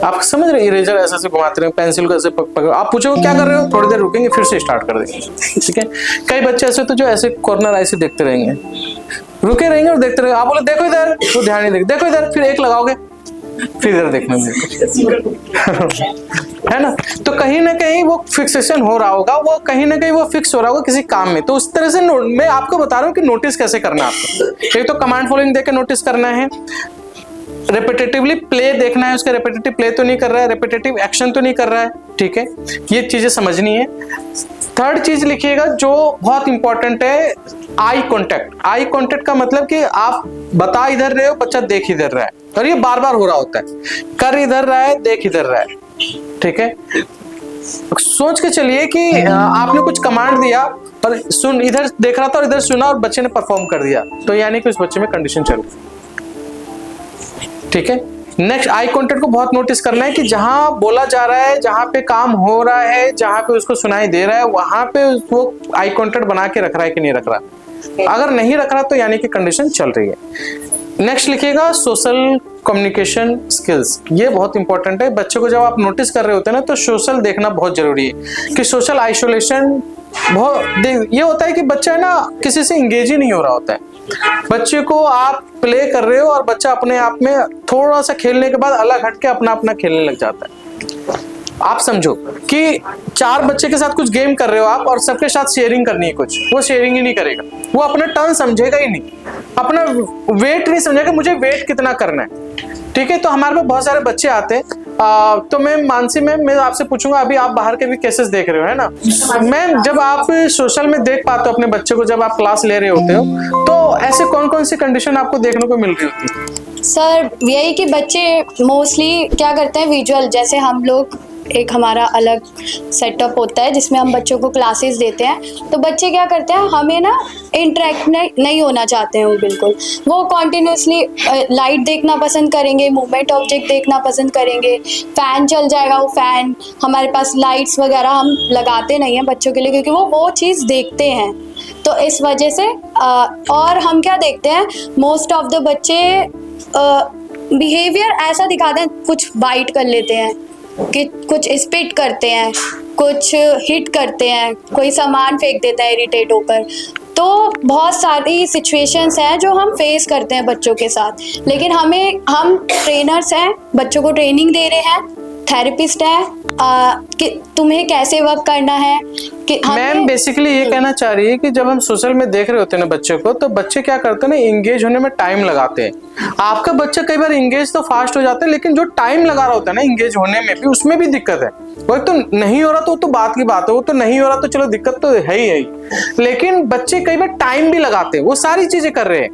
A: आप समझ रहे, इरेजर ऐसे घुमाते रहेंगे, पेंसिल को ऐसे पकड़, आप पूछोगे क्या कर रहे हो, थोड़ी देर रुकेंगे फिर से स्टार्ट कर देंगे। ठीक है। कई बच्चे ऐसे तो जो ऐसे कॉर्नर ऐसे देखते रहेंगे, रुके रहेंगे और देखते रहेंगे। आप बोले देखो इधर, तो ध्यान नहीं देंगे, देखो इधर, फिर एक लगाओगे, फिर इधर देखना है ना। तो कहीं ना कहीं वो फिक्सेशन हो रहा होगा, वो कहीं ना कहीं वो फिक्स हो रहा होगा किसी काम में। तो उस तरह से मैं आपको बता रहा हूँ कि नोटिस कैसे करना है आपको। एक तो कमांड फॉलोइंग देके नोटिस करना है, रेपिटेटिवली प्ले देखना है, उसका रेपिटेटिव प्ले तो नहीं कर रहा है, रेपिटेटिव एक्शन तो नहीं कर रहा है। ठीक है, ये चीजें समझनी है। थर्ड चीज लिखिएगा जो बहुत इंपॉर्टेंट है, आई कांटेक्ट। आई कांटेक्ट का मतलब कि आप बता इधर रहे हो, बच्चा देख इधर रहा है, और ये बार बार हो रहा होता है, कर इधर रहा है, देख इधर रहा है। ठीक है, सोच के चलिए कि आपने कुछ कमांड दिया और सुन, इधर देख रहा था और इधर सुना और बच्चे ने परफॉर्म कर दिया, तो यानी कि उस बच्चे में कंडीशन चल रही। ठीक है। नेक्स्ट, आई कांटेक्ट को बहुत नोटिस करना है कि जहां बोला जा रहा है, जहां पे काम हो रहा है, जहां पे उसको सुनाई दे रहा है, वहां पे वो आई कांटेक्ट बना के रख रहा है कि नहीं रख रहा। अगर नहीं रख रहा तो यानी कि कंडीशन चल रही है। नेक्स्ट लिखिएगा सोशल कम्युनिकेशन स्किल्स। ये बहुत इंपॉर्टेंट है। बच्चे को जब आप नोटिस कर रहे होते हैं ना, तो सोशल देखना बहुत जरूरी है कि सोशल आइसोलेशन बहुत ये होता है कि बच्चा है ना किसी से इंगेज ही नहीं हो रहा होता है। बच्चे को आप प्ले कर रहे हो और बच्चा अपने आप में थोड़ा सा खेलने के बाद अलग हट के अपना अपना खेलने लग जाता है। आप समझो कि 4 बच्चे के साथ कुछ गेम कर रहे हो आप, और सबके साथ शेयरिंग करनी है कुछ, वो शेयरिंग ही नहीं करेगा, वो अपना टर्न समझेगा ही नहीं, अपना वेट नहीं समझेगा मुझे वेट कितना करना है। ठीक है। तो हमारे पास बहुत सारे बच्चे आते हैं, तो मैं मानसी मैम, मैं आपसे पूछूंगा, अभी आप बाहर के भी केसेस देख रहे हो, है ना मैम, जब आप सोशल में देख पाते हो अपने बच्चे को, जब आप क्लास ले रहे होते हो, तो ऐसे कौन कौन सी कंडीशन आपको देखने को मिल रही होती है?
D: सर यही कि बच्चे मोस्टली क्या करते हैं, विजुअल, जैसे हम लोग
I: एक हमारा अलग सेटअप होता है जिसमें हम बच्चों को क्लासेस देते हैं। तो बच्चे क्या करते हैं, हमें ना इंटरेक्ट नहीं होना चाहते हैं वो बिल्कुल। वो कॉन्टिन्यूसली लाइट देखना पसंद करेंगे, मूवमेंट ऑब्जेक्ट देखना पसंद करेंगे, फ़ैन चल जाएगा वो फ़ैन, हमारे पास लाइट्स वगैरह हम लगाते नहीं हैं बच्चों के लिए क्योंकि वो चीज़ देखते हैं। तो इस वजह से और हम क्या देखते हैं, मोस्ट ऑफ द बच्चे बिहेवियर ऐसा दिखाते हैं, कुछ बाइट कर लेते हैं, कि कुछ स्पिट करते हैं, कुछ हिट करते हैं, कोई सामान फेंक देता है इरिटेट होकर। तो बहुत सारी सिचुएशंस हैं जो हम फेस करते हैं बच्चों के साथ, लेकिन हम ट्रेनर्स हैं, बच्चों को ट्रेनिंग दे रहे हैं, थेरेपिस्ट हैं कि तुम्हें कैसे वर्क करना है। कि
A: मैम बेसिकली ये कहना चाह रही है कि जब हम सोशल में देख रहे होते हैं ना बच्चे को, तो बच्चे क्या करते हैं ना, इंगेज होने में टाइम लगाते हैं। आपका बच्चा कई बार इंगेज तो फास्ट हो जाता है, लेकिन जो टाइम लगा रहा होता है ना इंगेज होने में भी, उसमें भी दिक्कत है। वो तो नहीं हो रहा तो बात की बात है, वो तो नहीं हो रहा तो चलो दिक्कत तो है ही, लेकिन बच्चे कई बार टाइम भी लगाते हैं, वो सारी चीजें कर रहे हैं,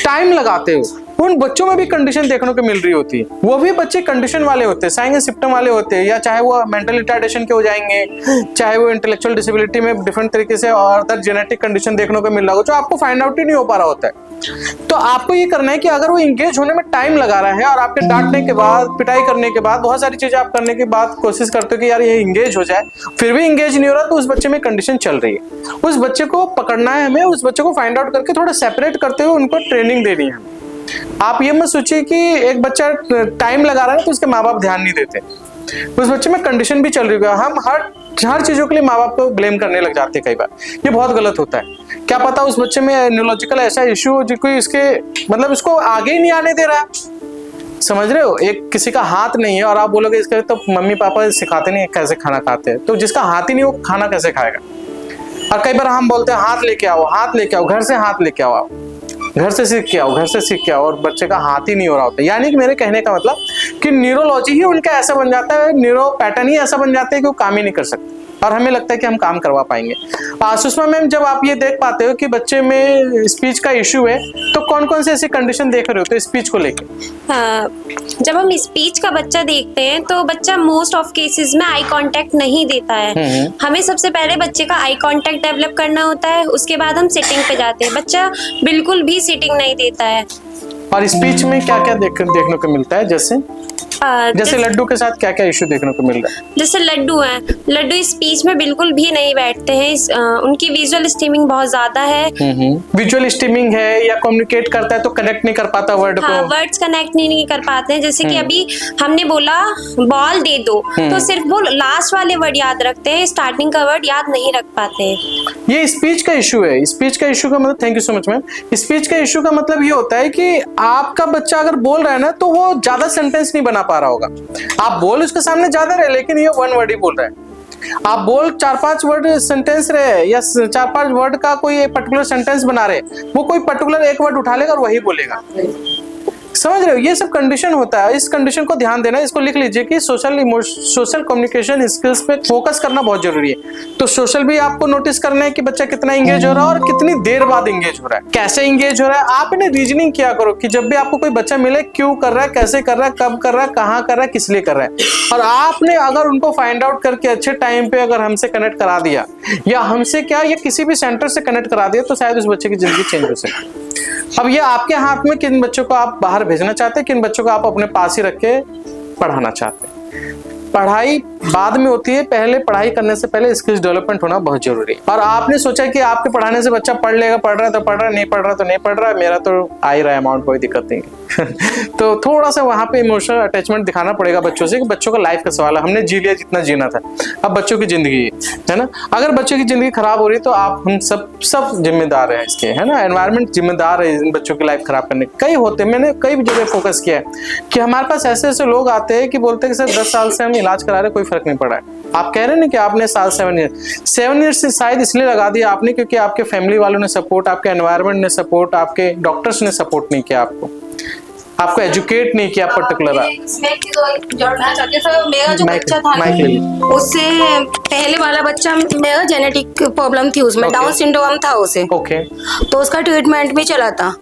A: टाइम लगाते हो। उन बच्चों में भी कंडीशन देखने को मिल रही होती है। वो भी बच्चे कंडीशन वाले होते हैं, साइंस सिम्टम वाले होते हैं, या चाहे वो मेंटल रिटार्डेशन के हो जाएंगे, चाहे वो इंटेलेक्चुअल डिसेबिलिटी में डिफरेंट तरीके से और अदर जेनेटिक कंडीशन देखने को मिल रहा हो, जो आपको फाइंड आउट ही नहीं हो पा रहा होता है। तो आपको ये करना है कि अगर वो इंगेज होने में टाइम लगा रहा है और आपके डांटने के बाद, पिटाई करने के बाद, बहुत सारी चीजें आप करने के बाद कोशिश करते हो कि यार ये इंगेज हो जाए, फिर भी इंगेज नहीं हो रहा, तो उस बच्चे में कंडीशन चल रही है। उस बच्चे को पकड़ना है हमें, उस बच्चे को फाइंड आउट करके थोड़ा सेपरेट करते हुए उनको ट्रेनिंग देनी है। आप ये मत सोचिए कि एक बच्चा टाइम लगा रहा है तो उसके माँ बाप ध्यान नहीं देते, उस बच्चे में कंडीशन भी चल रही है। हम हर चीजों के लिए माँ बाप को ब्लेम करने लग जाते हैं कई बार, ये बहुत गलत होता है। क्या पता उस बच्चे में न्यूरोलॉजिकल ऐसा इश्यू हो जो कोई इसके मतलब इसको आगे ही नहीं आने दे रहा, समझ रहे हो। एक किसी का हाथ नहीं है और आप बोलोगे इसके तो मम्मी पापा सिखाते नहीं कैसे खाना खाते हैं, तो जिसका हाथ ही नहीं वो खाना कैसे खाएगा। और कई बार हम बोलते हैं हाथ लेके आओ, हाथ लेके आओ, घर से हाथ लेके आओ, आप घर से सीख के आओ, घर से सीख के आओ, और बच्चे का हाथ ही नहीं हो रहा होता। यानी कि मेरे कहने का मतलब कि न्यूरोलॉजी ही उनका ऐसा बन जाता है, न्यूरो पैटर्न ही ऐसा बन जाता है कि वो काम ही नहीं कर सकते और हमें लगता है कि हम काम करवा पाएंगे। सुषमा मैम, जब आप ये देख पाते हो कि बच्चे में स्पीच का इश्यू है, तो कौन कौन से ऐसी कंडीशन देख रहे हो तो स्पीच को लेकर?
J: जब हम स्पीच का बच्चा देखते हैं तो बच्चा मोस्ट ऑफ केसेस में आई कांटेक्ट नहीं देता है। हमें सबसे पहले बच्चे का आई कांटेक्ट डेवलप करना होता है, उसके बाद हम सिटिंग पे जाते हैं। बच्चा बिल्कुल भी सिटिंग नहीं देता है।
A: और स्पीच में क्या क्या देखने को मिलता है? जैसे लड्डू के साथ क्या क्या इश्यू देखने को मिल रहा है?
J: जैसे लड्डू हैं, लड्डू स्पीच में बिल्कुल भी नहीं बैठते हैं। उनकी विजुअल स्टीमिंग बहुत ज्यादा है।
A: विजुअल स्टीमिंग है या कम्युनिकेट करता है तो कनेक्ट नहीं कर पाता वर्ड को।
J: वर्ड्स कनेक्ट नहीं कर पाते हैं। जैसे कि अभी हमने बोला बॉल दे दो, तो सिर्फ वो लास्ट वाले वर्ड याद रखते हैं, स्टार्टिंग का वर्ड याद नहीं रख पाते हैं।
A: ये स्पीच का इश्यू है। स्पीच का इश्यू का मतलब, thank you so much ma'am, speech का इश्यू का मतलब ये होता है कि आपका बच्चा अगर बोल रहा है ना, तो वो ज्यादा सेंटेंस नहीं बना पा रहा होगा। आप बोल उसके सामने ज्यादा रहे, लेकिन ये वन वर्ड ही बोल रहा है। आप बोल 4-5 वर्ड सेंटेंस रहे या 4-5 वर्ड का कोई पर्टिकुलर सेंटेंस बना रहे, वो कोई पर्टिकुलर एक वर्ड उठा लेगा और वही बोलेगा। समझ रहे हो, ये सब कंडीशन होता है। इस कंडीशन को ध्यान देना, इसको लिख लीजिए कि सोशल कम्युनिकेशन स्किल्स पे फोकस करना बहुत जरूरी है। तो सोशल भी आपको नोटिस करना है कि बच्चा कितना इंगेज हो रहा है और कितनी देर बाद इंगेज हो रहा है, कैसे इंगेज हो रहा है। आप इन्हें रीजनिंग किया करो कि जब भी आपको कोई बच्चा मिले, क्यों कर रहा है, कैसे कर रहा है, कब कर रहा है, कहाँ कर रहा है, किस लिए कर रहा है। और आपने अगर उनको फाइंड आउट करके अच्छे टाइम पे अगर हमसे कनेक्ट करा दिया, या हमसे क्या या किसी भी सेंटर से कनेक्ट करा दिया, तो शायद उस बच्चे की जिंदगी चेंज हो सके। अब ये आपके हाथ में, किन बच्चों को आप बाहर भेजना चाहते हैं, किन बच्चों को आप अपने पास ही रख के पढ़ाना चाहते हैं। पढ़ाई बाद में होती है, पहले पढ़ाई करने से पहले स्किल्स डेवलपमेंट होना बहुत जरूरी है। और आपने सोचा कि आपके पढ़ाने से बच्चा पढ़ लेगा, पढ़ रहा है तो पढ़ रहा है, नहीं पढ़ रहा तो नहीं पढ़ रहा है, मेरा तो आ ही रहा है अमाउंट, कोई दिक्कत नहीं है। तो थोड़ा सा वहां पे इमोशनल अटैचमेंट दिखाना पड़ेगा बच्चों से कि बच्चों का लाइफ का सवाल है, हमने जी लिया जितना जीना था, अब बच्चों की जिंदगी है ना। अगर बच्चों की जिंदगी खराब हो रही है तो आप हम सब जिम्मेदार है इसके, है ना। एनवायरमेंट जिम्मेदार है इन बच्चों की लाइफ खराब करने। कई होते, मैंने कई जगह फोकस किया है कि हमारे पास ऐसे ऐसे लोग आते हैं कि बोलते हैं कि सर 10 साल से हम इलाज करा रहे, कोई फर्क नहीं पड़ा है। आप कह रहे हैं ना कि आपने 7 ईयर से शायद इसलिए लगा दिया आपने क्योंकि आपके फैमिली वालों ने सपोर्ट, आपके एनवायरमेंट ने सपोर्ट, आपके डॉक्टर्स ने सपोर्ट नहीं किया, आपको एजुकेट नहीं किया पर्टिकुलर।
G: जोड़ना चाहती हूँ सर, मेरा जो बच्चा था ना, उससे पहले वाला बच्चा, मेरा जेनेटिक प्रॉब्लम थी, उसमें डाउन सिंड्रोम था उसे। तो उसका ट्रीटमेंट भी चला था,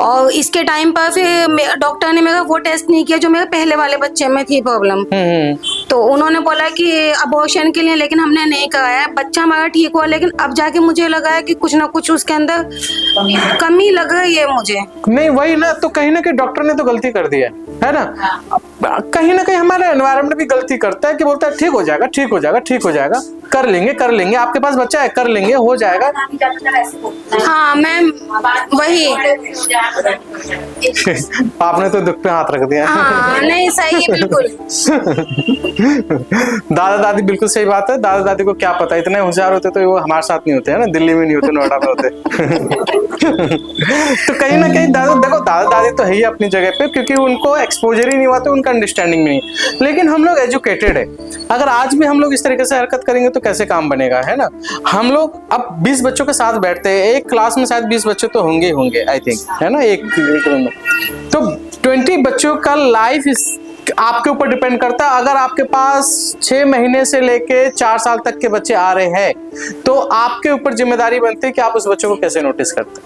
G: और इसके टाइम पर फिर डॉक्टर ने मेरा वो टेस्ट नहीं किया जो मेरे पहले वाले बच्चे में थी प्रॉब्लम। तो उन्होंने बोला कि अबॉर्शन के लिए, लेकिन हमने नहीं कराया। बच्चा हमारा ठीक हुआ, लेकिन अब जाके मुझे लगा है कि कुछ ना कुछ उसके अंदर कमी लग रही है मुझे।
A: नहीं वही ना, तो कहीं ना कहीं डॉक्टर ने तो गलती कर दिया है ना। कहीं ना कहीं हमारा एनवायरनमेंट भी गलती करता है कि बोलता है ठीक हो जाएगा, ठीक हो जाएगा, ठीक हो जाएगा, कर लेंगे, आपके पास बच्चा है, कर लेंगे, हो जाएगा।
G: हाँ मैम, वही
A: आपने तो दुख पे हाथ रख दिया।
G: हाँ, नहीं सही है बिल्कुल।
A: दादा दादी, बिल्कुल सही बात है। दादा दादी को क्या पता, इतने होशियार होते तो वो हमारे साथ नहीं होते है ना, दिल्ली में नहीं होते, नोएडा में होते। तो कहीं ना कहीं देखो दादा दादी तो है ही अपनी जगह पे, क्योंकि उनको एक्सपोजर ही नहीं हुआ तो उनका अंडरस्टैंडिंग नहीं। लेकिन हम लोग एजुकेटेड है, अगर आज भी हम लोग इस तरीके से हरकत करेंगे तो कैसे काम बनेगा, है ना। हम लोग अब 20 बच्चों के साथ बैठते हैं, एक क्लास में शायद 20 बच्चे तो होंगे आई थिंक, है ना, एक रूम में। तो 20 बच्चों का लाइफ आपके ऊपर डिपेंड करता है। अगर आपके पास 6 महीने से लेके 4 साल तक के बच्चे आ रहे हैं तो आपके ऊपर जिम्मेदारी बनती है कि आप उस बच्चों को कैसे नोटिस करते हैं।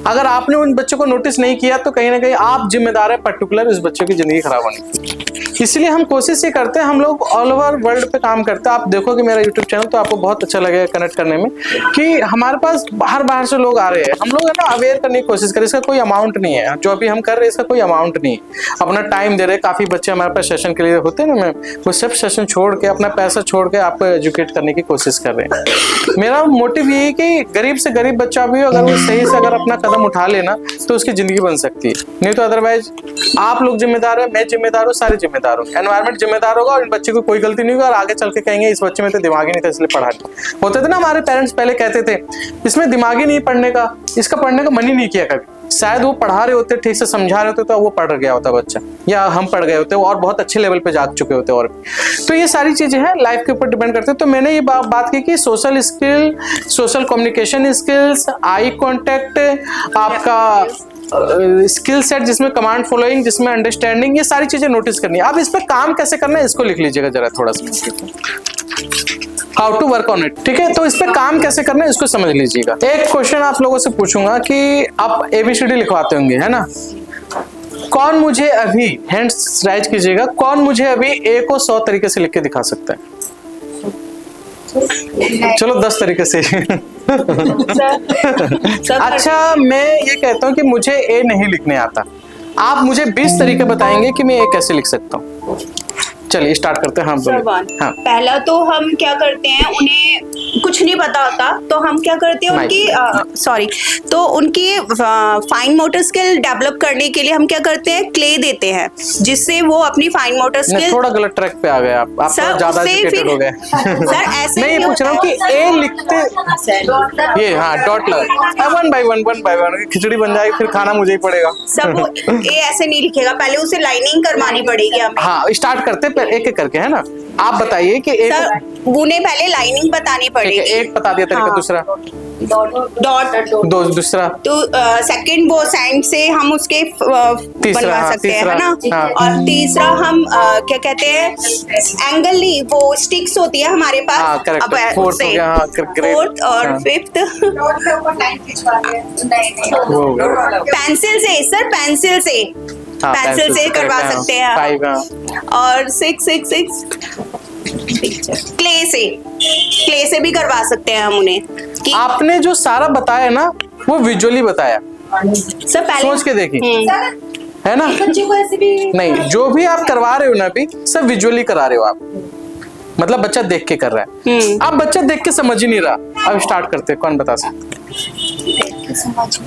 A: अगर आपने उन बच्चों को नोटिस नहीं किया तो कहीं ना कहीं आप जिम्मेदार है पर्टिकुलर उस बच्चों की जिंदगी खराब होने की। इसलिए हम कोशिश ये करते हैं, हम लोग ऑल ओवर वर्ल्ड पे काम करते हैं। आप देखोगे मेरा यूट्यूब चैनल तो आपको बहुत अच्छा लगेगा कनेक्ट करने में, कि हमारे पास बाहर से लोग आ रहे हैं। हम लोग है ना अवेयर करने की कोशिश करें, इसका कोई अमाउंट नहीं है, जो अभी हम कर रहे हैं इसका कोई अमाउंट नहीं है। अपना टाइम दे रहे हैं, काफी बच्चे हमारे पास सेशन के लिए होते हैं ना, मैं वो सब सेशन छोड़ के, अपना पैसा छोड़ के आपको एजुकेट करने की कोशिश कर रहे हैं। मेरा मोटिव ये है कि गरीब से गरीब बच्चा भी हो, अगर वो सही से अगर अपना कदम उठा लेना तो उसकी जिंदगी बन सकती है। नहीं तो अदरवाइज आप लोग जिम्मेदार है, मैं जिम्मेदार हूँ, सारे जिम्मेदार हूँ, एनवायरनमेंट जिम्मेदार होगा, और इन बच्चे को कोई गलती नहीं होगी और आगे चल के कहेंगे इस बच्चे में तो दिमाग ही नहीं था इसलिए पढ़ा नहीं। होते थे ना हमारे पेरेंट्स पहले कहते थे इसमें दिमाग ही नहीं पढ़ने का, इसका पढ़ने का मन ही नहीं किया कभी। शायद वो पढ़ा रहे होते, ठीक से समझा रहे होते तो वो पढ़ गया होता बच्चा, या हम पढ़ गए होते और बहुत अच्छे लेवल पे जा चुके होते। और तो ये सारी चीजें हैं लाइफ के ऊपर डिपेंड करते हैं। तो मैंने ये बात की कि social skill, social communication skills, eye contact, आपका स्किल सेट जिसमें कमांड फॉलोइंग, जिसमें अंडरस्टैंडिंग, ये सारी चीजें नोटिस करनी है। अब इस पर काम कैसे करना है इसको लिख लीजिएगा जरा थोड़ा सा, how to work on it, ठीक है। तो इस पे काम कैसे करना है इसको समझ लीजिएगा। एक क्वेश्चन आप लोगों से पूछूंगा कि आप ABCD लिखवाते होंगे, है ना। कौन मुझे अभी, हैंड्स राइज कीजिएगा, कौन मुझे अभी A को 100 तरीके से लिख के दिखा सकता है? चलो 10 तरीके से। अच्छा, मैं ये कहता हूँ कि मुझे A नहीं लिखने आता, आप मुझे 20 तरीके बताएंगे कि मैं A कैसे लिख सकता हूँ। चलिए स्टार्ट करते हैं। हाँ बोलिए। हाँ,
B: पहला तो हम क्या करते हैं, उन्हें कुछ नहीं पता होता तो हम क्या करते हैं उनकी फाइन मोटर स्किल डेवलप करने के लिए हम क्या करते हैं, क्ले देते हैं, जिससे वो अपनी फाइन मोटर स्किल।
A: थोड़ा गलत ट्रैक पे आ गए आप तो ज्यादा एजुकेटेड हो गए।
B: सर ऐसे
A: नहीं पूछ रहा हूँ कि A लिखते ये, हाँ डॉट लगा, वन बाय वन खिचड़ी बन जाएगी, फिर खाना मुझे ही पड़ेगा।
B: सब A ऐसे नहीं लिखेगा, पहले उसे लाइनिंग करवानी पड़ेगी हमें।
A: हाँ स्टार्ट करते एक एक करके, है ना। आप बताइए कि एक
B: उन्हें पहले लाइनिंग बतानी पड़ेगी।
A: एक बता दिया तरीका। हाँ। दूसरा डॉट, दूसरा तो
B: सेकंड वो सैंड से हम उसके बनवा सकते हैं, है ना।
A: हाँ।
B: और तीसरा हम क्या कहते हैं, एंगल नहीं, वो स्टिक्स होती है हमारे पास।
A: हाँ, अब
B: फोर्थ और फिफ्थ पेंसिल से, सर पेंसिल से करवा सकते हैं। और 6 क्ले से भी करवा सकते हैं हम उन्हें।
A: आपने जो सारा बताया ना वो विजुअली बताया,
B: सर पहले
A: सोच के देखिए, है ना। नहीं, जो भी आप करवा रहे हो ना अभी सब विजुअली करा रहे हो आप, मतलब बच्चा देख के कर रहा है। अब बच्चा देख के समझ ही नहीं रहा। अब स्टार्ट करते हैं, कौन बता सकते?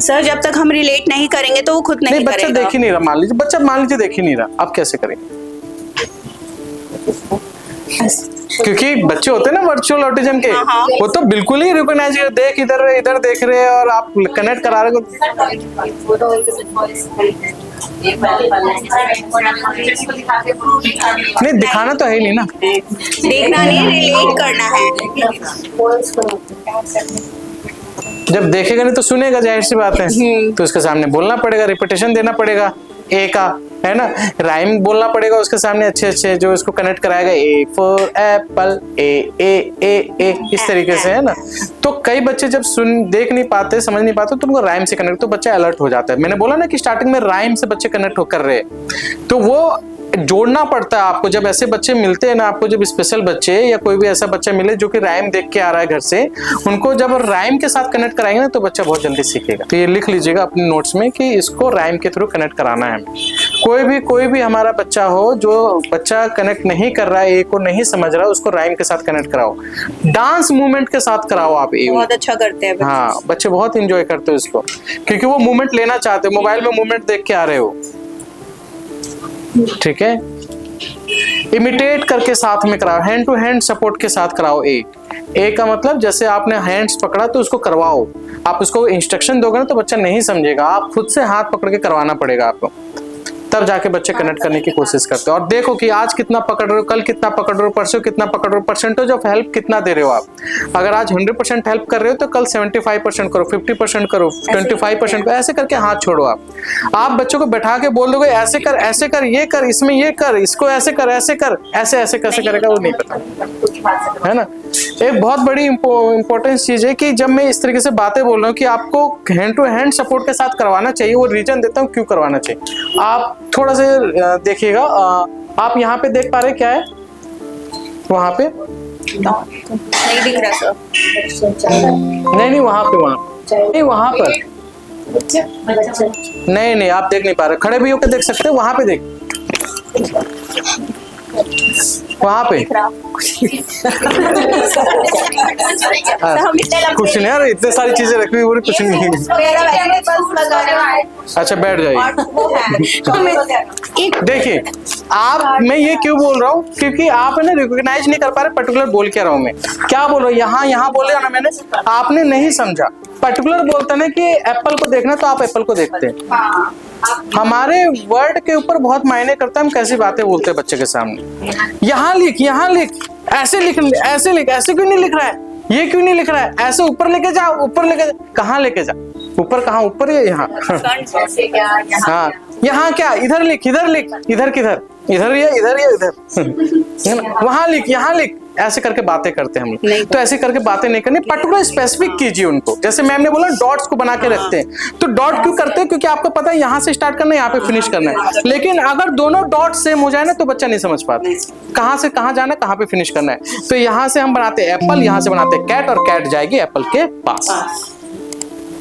B: सर जब तक हम रिलेट नहीं करेंगे तो वो खुद नहीं
A: बच्चा
B: करेगा।
A: देख ही नहीं रहा, मान लीजिए देख ही नहीं रहा, अब कैसे करेंगे? क्योंकि बच्चे होते हैं ना वर्चुअल ऑटिज्म के, वो तो बिल्कुल ही रिकॉग्नाइज, देख इधर देख रहे हैं और आप कनेक्ट करा रहे हो। नहीं दिखाना तो है ही नहीं ना,
B: देखना नहीं, रिलेट करना है।
A: जब देखेगा नहीं तो सुनेगा, जाहिर सी बात है। तो उसके सामने बोलना पड़ेगा, रिपीटेशन देना पड़ेगा ए का, है ना, राइम बोलना पड़ेगा उसके सामने अच्छे जो इसको कनेक्ट कराएगा। ए फॉर एप्पल, ए इस तरीके से, है ना। तो कई बच्चे जब देख नहीं पाते, समझ नहीं पाते, तो उनको राइम से कनेक्ट, तो बच्चा अलर्ट हो जाता है। मैंने बोला ना कि स्टार्टिंग में राइम से बच्चे कनेक्ट कर रहे हैं, तो वो जोड़ना पड़ता है आपको। जब ऐसे बच्चे मिलते हैं ना आपको, जब स्पेशल बच्चे या कोई भी ऐसा बच्चा मिले जो कि राइम देख के आ रहा है घर से, उनको जब राइम के साथ कनेक्ट कराएंगे ना तो बच्चा बहुत जल्दी सीखेगा। तो ये लिख लीजिएगा अपने नोट्स में कि इसको राइम के थ्रू कनेक्ट कराना है। कोई भी हमारा बच्चा हो जो बच्चा कनेक्ट नहीं कर रहा है, ए को नहीं समझ रहा है, उसको राइम के साथ कनेक्ट कराओ, डांस मूवमेंट के साथ कराओ आप। ए
B: बहुत अच्छा करते हैं बच्चे।
A: हाँ, बच्चे बहुत इंजॉय करते हैं इसको, क्योंकि वो मूवमेंट लेना चाहते हैं। मोबाइल में मूवमेंट देख के आ रहे हो, ठीक है। इमिटेट करके साथ में कराओ, हैंड टू हैंड सपोर्ट के साथ कराओ। ए का मतलब जैसे आपने हैंड्स पकड़ा तो उसको करवाओ। आप उसको इंस्ट्रक्शन दोगे ना तो बच्चा नहीं समझेगा, आप खुद से हाथ पकड़ के करवाना पड़ेगा आपको, तब जाके बच्चे कनेक्ट करने की कोशिश करते हैं। और देखो कि आज कितना पकड़ रहे हो, कल कितना पकड़ रहे हो, परसों कितना पकड़ रहे हो, परसेंटेज ऑफ हेल्प कितना दे रहे हो आप। अगर आज 100% हेल्प कर रहे हो तो कल 75% करो, 50% करो, 25% करो, ऐसे करके हाथ छोड़ो आप बच्चों को बैठा के बोल दोगे ऐसे कर, ये कर, इसमें ये कर, इसको ऐसे कर, ऐसे कैसे करेगा वो नहीं पता, है ना। एक बहुत बड़ी इंपॉर्टेंट चीज है कि जब मैं इस तरीके से बातें बोल रहा हूँ कि आपको हैंड टू हैंड सपोर्ट के साथ करवाना चाहिए, वो रीजन देता हूँ क्यों करवाना चाहिए। आप थोड़ा सा देखिएगा, आप यहाँ पे देख पा रहे क्या है, वहां पे
B: नहीं दिख रहा सर।
A: नहीं वहां पर नहीं आप देख नहीं पा रहे, खड़े भी होकर देख सकते हैं, वहां पे देख, वहां पे कुछ नहीं यार, इतने सारी चीजें रखी हुई, कुछ नहीं। अच्छा बैठ जाइए। देखिए आप, मैं ये क्यों बोल रहा हूँ, क्योंकि आप है ना रिकॉग्नाइज नहीं कर पा रहे पर्टिकुलर बोल क्या रहा हूँ मैं, क्या बोल रहा हूँ। यहाँ बोलेगा ना मैंने, आपने नहीं समझा। पर्टिकुलर बोलता है ना कि एप्पल को देखना तो आप एप्पल को देखते हैं। हमारे वर्ड के ऊपर बहुत मायने करता है हम कैसी बातें बोलते हैं बच्चे के सामने। यहाँ लिख, ऐसे लिख, ऐसे क्यों नहीं लिख रहा है, ये क्यों नहीं लिख रहा है, ऐसे ऊपर लेके जा, कहाँ लेके जा, ऊपर कहाँ, ऊपर या यहाँ। हाँ यहाँ क्या, इधर लिख, इधर किधर, इधर या इधर वहां लिख, यहाँ लिख, ऐसे करके बातें करते हैं हम लोग। तो ऐसे करके बातें नहीं करनी, पर्टिकुलर स्पेसिफिक कीजिए उनको। जैसे मैम ने बोला डॉट्स को बना के रखते हैं, तो डॉट क्यों करते हैं, क्योंकि आपको पता है यहाँ से स्टार्ट करना है, यहाँ पे फिनिश करना है। लेकिन अगर दोनों डॉट सेम हो जाए ना तो बच्चा नहीं समझ पाता कहाँ से कहाँ जाना है, कहाँ पे फिनिश करना है। तो यहाँ से हम बनाते हैं एप्पल, यहाँ से बनाते हैं कैट, और कैट जाएगी एप्पल के पास।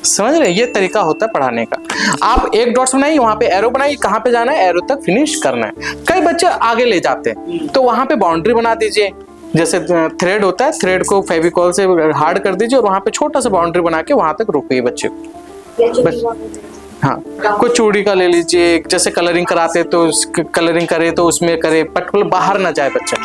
A: समझ रहे, ये तरीका होता है पढ़ाने का। आप एक डॉट्स बनाइए, वहां पे एरो बनाइए, कहाँ पे जाना है, एरो तक फिनिश करना है। कई बच्चे आगे ले जाते हैं तो वहां पे बाउंड्री बना दीजिए, जैसे थ्रेड होता है, थ्रेड को फेविकॉल से हार्ड कर दीजिए और वहां पे छोटा सा बाउंड्री बना के वहां तक रोकिए बच्चे को। हाँ, कोई चूड़ी का ले लीजिए, जैसे कलरिंग कराते तो कलरिंग करे तो उसमें करे, पर्टिकुलर बाहर ना जाए बच्चा।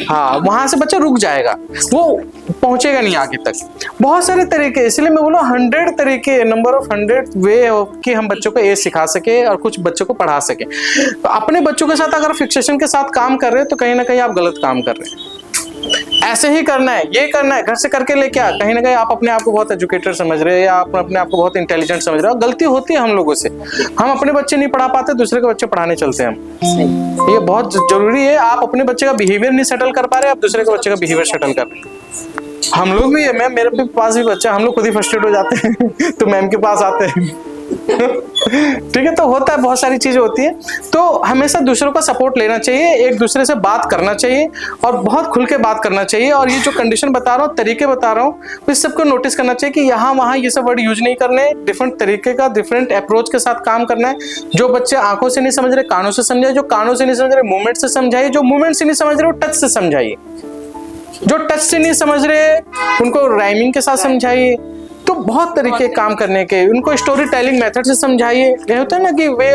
A: हाँ, वहां से बच्चा रुक जाएगा, वो पहुंचेगा नहीं आगे तक। बहुत सारे तरीके, इसलिए मैं बोला 100 तरीके, नंबर ऑफ 100 वे कि हम बच्चों को ये सिखा सके और कुछ बच्चों को पढ़ा सके। तो अपने बच्चों के साथ अगर फिक्सेशन के साथ काम कर रहे हैं तो कहीं ना कहीं आप गलत काम कर रहे हैं। ऐसे ही करना है, ये करना है, घर से करके लेके आ, कहीं ना कहीं आप अपने आप को बहुत एजुकेटेड समझ रहे हैं या आप अपने आप को बहुत इंटेलिजेंट समझ रहे हो। गलती होती है हम लोगों से, हम अपने बच्चे नहीं पढ़ा पाते, दूसरे के बच्चे पढ़ाने चलते हैं हम। ये बहुत जरूरी है। आप अपने बच्चे का बिहेवियर नहीं सेटल कर पा रहे, आप दूसरे के बच्चे का बिहेवियर सेटल कर रहे। हम लोग भी है, मैम मेरे पास भी बच्चा, हम लोग खुद ही फ्रस्ट्रेट हो जाते हैं तो मैम के पास आते हैं। ठीक है, तो होता है, बहुत सारी चीजें होती है। तो हमेशा दूसरों का सपोर्ट लेना चाहिए, एक दूसरे से बात करना चाहिए और बहुत खुल के बात करना चाहिए। और ये जो कंडीशन बता रहा हूँ, तरीके बता रहा हूँ, इस सबको नोटिस करना चाहिए कि यहाँ वहाँ ये सब वर्ड यूज नहीं करने, डिफरेंट तरीके का, डिफरेंट अप्रोच के साथ काम करना है। जो बच्चे आंखों से नहीं समझ रहे, कानों से समझाइए, जो कानों से नहीं समझ रहे मूवमेंट से समझाइए, जो मूवमेंट से नहीं समझ रहे वो टच से समझाइए, जो टच से नहीं समझ रहे उनको राइमिंग के साथ समझाइए। तो बहुत तरीके काम करने के, उनको स्टोरी टेलिंग मेथड से समझाइए। ये होता है ना कि वे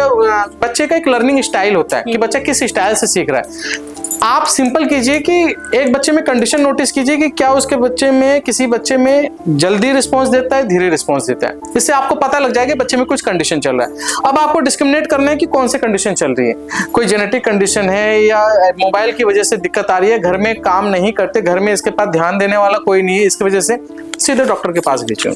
A: बच्चे का एक लर्निंग स्टाइल होता है कि बच्चा किस स्टाइल से सीख रहा है। आप सिंपल कीजिए कि एक बच्चे में कंडीशन नोटिस कीजिए कि क्या उसके बच्चे में, किसी बच्चे में जल्दी रिस्पांस देता है, धीरे रिस्पांस देता है। इससे आपको पता लग जाएगा बच्चे में कुछ कंडीशन चल रहा है। अब आपको डिस्क्रिमिनेट करना है कि कौन से कंडीशन चल रही है, कोई जेनेटिक कंडीशन है या मोबाइल की वजह से दिक्कत आ रही है, घर में काम नहीं करते, घर में इसके पास ध्यान देने वाला कोई नहीं है, इसकी वजह से सीधे डॉक्टर के पास भेजिए,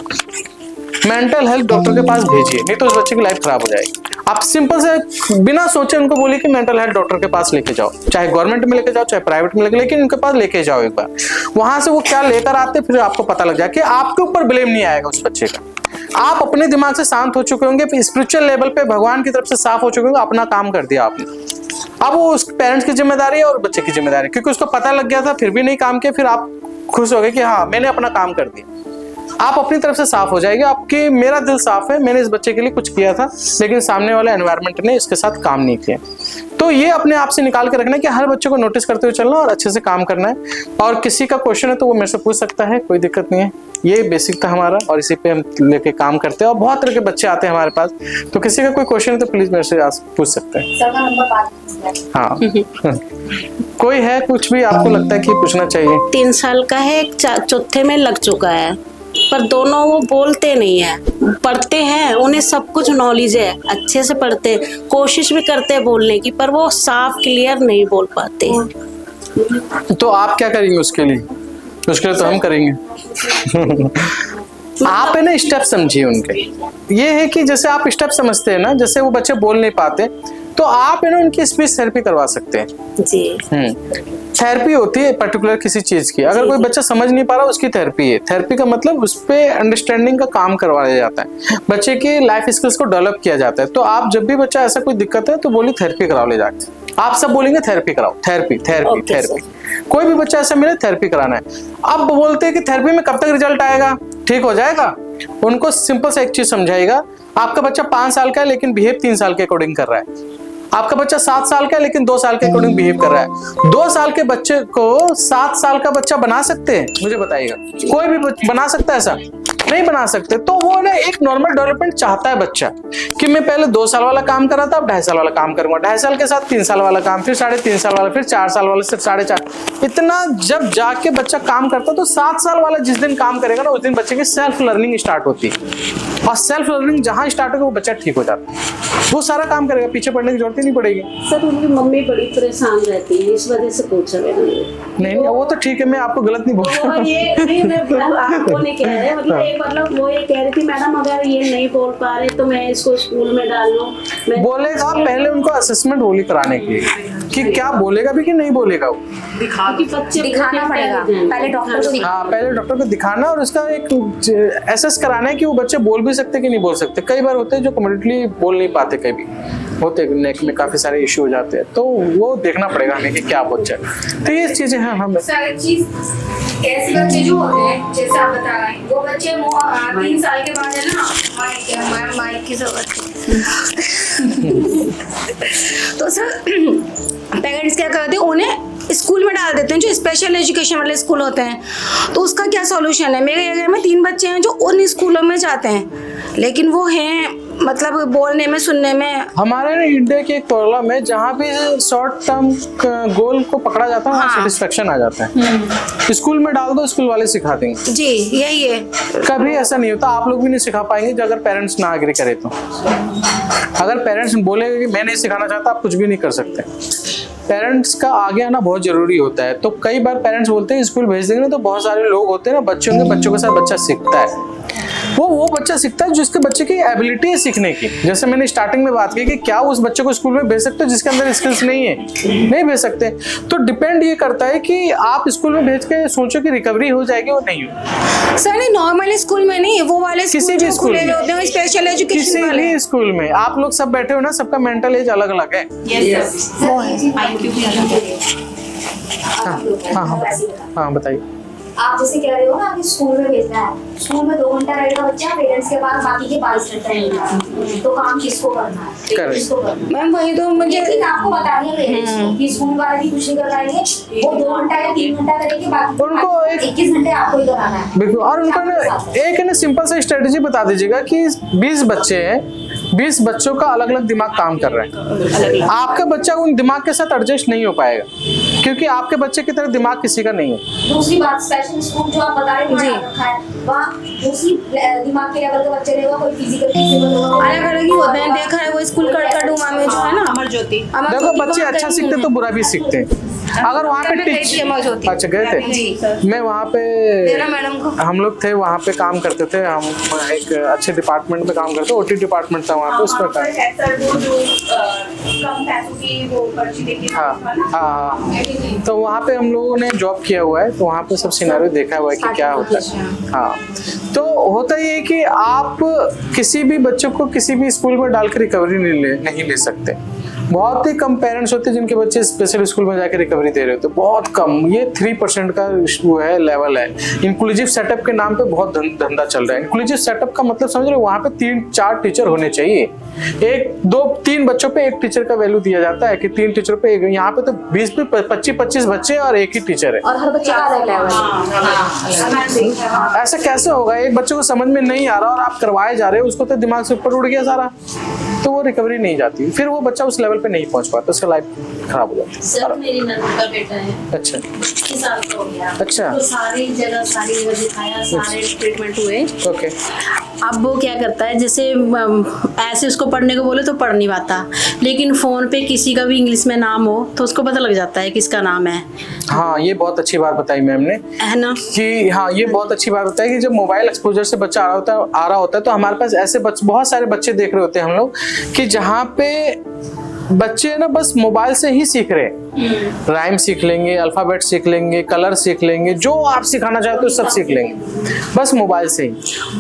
A: मेंटल हेल्थ डॉक्टर के पास भेजिए, नहीं तो उस बच्चे की लाइफ खराब हो जाएगी। आप सिंपल से बिना सोचे उनको बोलिए कि मेंटल हेल्थ डॉक्टर के पास लेके जाओ, चाहे गवर्नमेंट में लेके जाओ चाहे प्राइवेट में लेके, लेकिन उनके पास लेके जाओ एक बार। वहां से वो क्या लेकर आते फिर आपको पता लग जाए कि आपके ऊपर ब्लेम नहीं आएगा उस बच्चे का। आप अपने दिमाग से शांत हो चुके होंगे, स्पिरिचुअल लेवल पे भगवान की तरफ से साफ हो चुके होंगे, अपना काम कर दिया आपने। अब वो उस पेरेंट्स की जिम्मेदारी है और बच्चे की जिम्मेदारी, क्योंकि उसको पता लग गया था फिर भी नहीं काम किया, फिर आप खुश हो गए कि हाँ मैंने अपना काम कर दिया। आप अपनी तरफ से साफ हो जाएंगे, आपके मेरा दिल साफ है, मैंने इस बच्चे के लिए कुछ किया था लेकिन सामने वाले एनवायरनमेंट ने इसके साथ काम नहीं किया। तो ये अपने आप से निकाल के रखना है कि हर बच्चे को नोटिस करते हुए चलना और अच्छे से काम करना है। और किसी का क्वेश्चन है तो वो मेरे से पूछ सकता है, कोई दिक्कत नहीं है। ये बेसिक था हमारा और इसी पे हम लेके काम करते हैं और बहुत तरह के बच्चे आते हैं हमारे पास, तो किसी का कोई क्वेश्चन है तो प्लीज मेरे से पूछ सकते हैं। हाँ कोई है कुछ भी आपको लगता है कि पूछना चाहिए?
E: 3 साल का है, एक चौथे में लग चुका है, पर दोनों वो बोलते नहीं है, पढ़ते हैं, उन्हें सब कुछ नॉलेज है, अच्छे से पढ़ते हैं, कोशिश भी करते हैं बोलने की, पर वो साफ क्लियर नहीं बोल पाते।
A: तो आप क्या करेंगे उसके लिए? उसके लिए तो हम करेंगे। आप है ना स्टेप समझिए उनके। ये है कि जैसे आप स्टेप समझते हैं ना, जैसे वो बच्चे बोल नहीं पाते तो आप है ना उनकी स्पीच थेरेपी करवा सकते हैं
E: जी।
A: थेरेपी होती है पर्टिकुलर किसी चीज की। अगर कोई बच्चा समझ नहीं पा रहा उसकी थेरेपी है। थेरेपी का मतलब उस पे अंडरस्टैंडिंग का काम करवाया जाता है, बच्चे के लाइफ स्किल्स को डेवलप किया जाता है। तो आप जब भी बच्चा ऐसा कोई दिक्कत है तो बोलिए थेरेपी कराओ ले जाके। आप सब बोलेंगे थेरेपी कराओ, थेरेपी थेरेपी थेरेपी। कोई भी बच्चा ऐसा मिले थेरेपी कराना है। अब बोलते हैं कि थेरेपी में कब तक रिजल्ट आएगा, ठीक हो जाएगा? उनको सिंपल से एक चीज समझाएगा, आपका बच्चा 5 साल का है लेकिन बिहेव 3 साल के अकॉर्डिंग कर रहा है। आपका बच्चा 7 साल का है लेकिन 2 साल के अकॉर्डिंग बिहेव कर रहा है। 2 साल के बच्चे को 7 साल का बच्चा बना सकते हैं? मुझे बताइएगा, कोई भी बना सकता है? ऐसा नहीं बना सकते। तो वो ना एक नॉर्मल डेवलपमेंट चाहता है बच्चा कि मैं पहले 2 साल वाला काम कर रहा था, अब 2.5 साल वाला काम करूंगा, 2.5 साल के साथ 3 साल वाला काम, फिर 3.5 साल वाला, फिर 4 साल वाला, सिर्फ 4.5। इतना जब जाके बच्चा काम करता तो 7 साल वाला जिस दिन काम करेगा ना उस दिन बच्चे की सेल्फ लर्निंग स्टार्ट होती है। और सेल्फ लर्निंग जहां स्टार्ट होगा वो बच्चा ठीक हो जाता है, वो सारा काम करेगा, पीछे पढ़ने की जरूरत ही नहीं पड़ेगी।
E: सर उनकी मम्मी बड़ी परेशान रहती है, इस वजह से पूछा मैंने।
A: नहीं वो तो ठीक है, मैं आपको गलत नहीं बोल रहा हूँ।
E: ये नहीं मैं आपको नहीं कह रहे, मतलब वो ये कह रही थी मैडम अगर ये नहीं बोल पा रहे तो मैं इसको स्कूल में डाल लूं।
A: बोलेगा पहले उनको असेसमेंट होली कराने की कि क्या बोलेगा भी कि नहीं बोलेगा। वो
D: दिखाना पड़ेगा पहले डॉक्टर को।
A: हाँ पहले डॉक्टर को दिखाना और उसका एक एसेस कराना है कि वो बच्चे बोल भी सकते कि नहीं बोल सकते। कई बार होते हैं जो कम्युनिटली बोल नहीं पाते, कई भी होते नेक में काफी सारे इश्यू हो जाते हैं, तो वो देखना पड़ेगा हमें कि क्या बच्चा है। तो ये चीजें हैं हमें
G: सारी चीज। ऐसे बच्चे जो होते हैं जैसे आप बता रहे हैं, वो बच्चे 3 साल के बाद है ना माइक की जरूरत तो सर पेरेंट्स क्या करते हैं, उन्हें स्कूल में डाल देते हैं जो स्पेशल एजुकेशन वाले स्कूल होते हैं। तो उसका क्या सॉल्यूशन है? मेरे एरिया में 3 बच्चे हैं जो उन स्कूलों में जाते हैं, लेकिन वो हैं मतलब बोलने में सुनने में।
A: हमारे इंडिया की एक प्रॉब्लम है, जहाँ भी शॉर्ट टर्म गोल को पकड़ा जाता है वहाँ सेटिस्फेक्शन आ जाता है। स्कूल में डाल दो, स्कूल वाले सिखा देंगे।
G: जी यही है।
A: कभी ऐसा नहीं होता, आप लोग भी नहीं सिखा पाएंगे जो अगर पेरेंट्स ना एग्री करे तो। अगर पेरेंट्स बोलेंगे कि मैं नहीं सिखाना चाहता, आप कुछ भी नहीं कर सकते। पेरेंट्स का आगे आना बहुत जरूरी होता है। तो कई बार पेरेंट्स बोलते हैं स्कूल भेज देंगे ना, तो बहुत सारे लोग होते हैं ना बच्चों के साथ बच्चा सीखता है। वो बच्चा सीखता है जिसके बच्चे की एबिलिटी है सीखने की। जैसे मैंने स्टार्टिंग में बात की कि क्या उस बच्चे को स्कूल में भेज सकते हो जिसके अंदर स्किल्स नहीं है? नहीं भेज सकते। तो डिपेंड ये करता है कि आप स्कूल में भेज के सोचो कि रिकवरी हो जाएगी और नहीं हो।
G: सर नहीं, नॉर्मल स्कूल में नहीं, वो वाले
A: किसी भी स्कूल में
G: होते हैं स्पेशल एजुकेशन
A: किसी भी स्कूल में आप लोग सब बैठे हो ना, सबका मेंटल एज अलग अलग है। हाँ बताइए।
D: आप जैसे कह रहे हो ना कि स्कूल में भेजना है, स्कूल में 2 घंटा रहेगा बच्चा, पेरेंट्स के पास बाकी के 22 घंटा रहेगा, तो काम किसको करना है? किसको करना है?
G: मैम वही तो मुझे
D: आपको बतानी है पेरेंट्स को कि स्कूल वाले भी कुछ नहीं कर पाएंगे, वो 2 घंटा या 3 घंटा करेंगे, बाकी
A: उनको
D: 21 घंटे आपको ही कराना है।
A: बिल्कुल। और उनको ना एक ना सिंपल सा स्ट्रेटेजी बता दीजिएगा कि 20 बच्चे हैं, 20 बच्चों का अलग अलग दिमाग काम कर रहा है। आपका बच्चा उन दिमाग के साथ एडजस्ट नहीं हो पाएगा क्योंकि आपके बच्चे की तरह दिमाग किसी का नहीं है।
D: दूसरी बात, स्पेशल स्कूल जो आप बता रहे हैं वहाँ दूसरी दिमाग के लेवल के बच्चे रहेगा, कोई फिजिकल
G: अलग अलग ही होते हैं। देखा है वो स्कूल कड़कड़ुमा में जो है ना
B: अमर ज्योति,
A: देखो बच्चे अच्छा सीखते तो बुरा भी सीखते हैं। अगर वहाँ पे अच्छा गए थे, मैं वहाँ पे हम लोग थे, वहाँ पे काम करते थे। हम एक अच्छे डिपार्टमेंट में काम करते, ओटी डिपार्टमेंट था वहाँ पे, उसमें हाँ। तो वहाँ पे हम लोगों ने जॉब किया हुआ है, तो वहाँ पे सब सिनेरियो देखा हुआ है कि क्या होता है। हाँ तो होता ये है कि आप किसी भी बच्चों को किसी भी स्कूल में डालकर रिकवरी नहीं ले सकते। बहुत ही कम पेरेंट्स होते हैं जिनके बच्चे स्पेशल स्कूल में जाकर रिकवरी दे रहे होते, बहुत कम। ये 3% का वो है, लेवल है। इंक्लूसिव सेटअप के नाम पे बहुत धंधा चल रहा है। इंक्लूसिव सेटअप का मतलब समझ रहे हो, वहाँ पे 3-4 टीचर होने चाहिए। 1-2-3 बच्चों पे एक टीचर का वैल्यू दिया जाता है कि 3 टीचर पे एक। यहाँ पे तो 20-25 बच्चे और एक ही टीचर है,
G: और हर बच्चे का अलग लेवल है।
A: ऐसा कैसे होगा? एक बच्चे को समझ में नहीं आ रहा और आप करवाए जा रहे हो, उसको तो दिमाग से ऊपर उड़ गया सारा, तो वो रिकवरी नहीं जाती, फिर वो बच्चा उस लेवल पे नहीं पहुंच पाता, उसका लाइफ खराब हो जाती है।
E: सर मेरी नंद का बेटा है,
A: अच्छा
E: 21 साल का हो गया।
A: अच्छा।
E: तो सारी जगह दिखाया, सारे ट्रीटमेंट हुए।
A: ओके।
E: अब वो क्या करता है, जैसे ऐसे उसको पढ़ने को बोले तो पढ़ नहीं पाता, लेकिन फोन पे किसी का भी इंग्लिश में नाम हो तो उसको पता लग जाता है किसका नाम है।
A: हाँ, ये बहुत अच्छी बात बताई मैम ने,
E: है ना?
A: कि हाँ ये बहुत अच्छी बात बताई कि जब मोबाइल एक्सपोजर से बच्चा आ रहा होता है तो हमारे पास ऐसे बहुत सारे बच्चे देख रहे होते हैं हम लोग कि जहाँ पे बच्चे ना बस मोबाइल से ही सीख रहे हैं। राइम सीख लेंगे, अल्फाबेट सीख लेंगे, कलर सीख लेंगे, जो आप सिखाना चाहते हो सब सीख लेंगे बस मोबाइल से ही,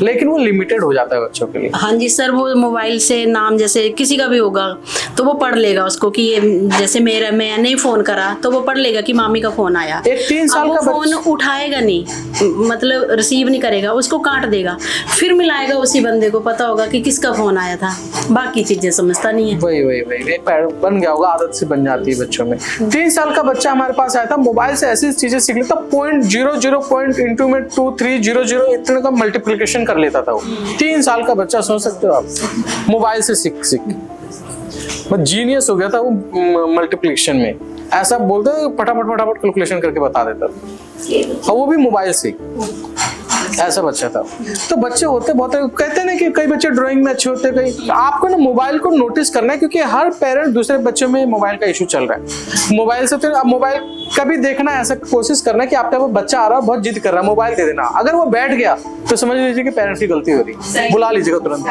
A: लेकिन वो लिमिटेड हो जाता है बच्चों के लिए।
E: हाँ जी सर, वो मोबाइल से नाम जैसे किसी का भी होगा तो वो पढ़ लेगा उसको कि ये जैसे मैंने फोन करा तो वो पढ़ लेगा कि मामी का फोन आया।
A: एक 3 साल का
E: फोन उठाएगा नहीं, मतलब रिसीव नहीं करेगा, उसको काट देगा, फिर मिलाएगा उसी बंदे को, पता होगा कि किसका फोन आया था, बाकी चीजें समझता नहीं है।
A: वही बन गया होगा, आदत से बन जाती है बच्चों में। 3 साल का बच्चा हमारे पास आया था, मोबाइल से ऐसी चीजें सीख लेता, 0.00 पॉइंट इंटू में 2300 इतने का मल्टीप्लिकेशन कर लेता था वो। 3 साल का बच्चा, सोच सकते हो आप, मोबाइल से सीख जीनियस हो गया था वो मल्टीप्लिकेशन में। ऐसा बोलते फटाफट कैलकुलेशन करके बता देता था, और वो भी मोबाइल से। ऐसा बच्चा था। तो बच्चे होते बहुत कहते हैं ना कि कई बच्चे ड्राइंग में अच्छे होते हैं, कई। आपको ना मोबाइल को नोटिस करना है, क्योंकि हर पेरेंट दूसरे बच्चों में मोबाइल का इशू चल रहा है। मोबाइल से तो अब मोबाइल कभी देखना है, ऐसा कोशिश करना है कि आपका वो बच्चा आ रहा है बहुत जिद कर रहा है, मोबाइल दे देना। अगर वो बैठ गया तो समझ लीजिए कि पेरेंट्स की गलती हो रही है, बुला लीजिएगा तुरंत।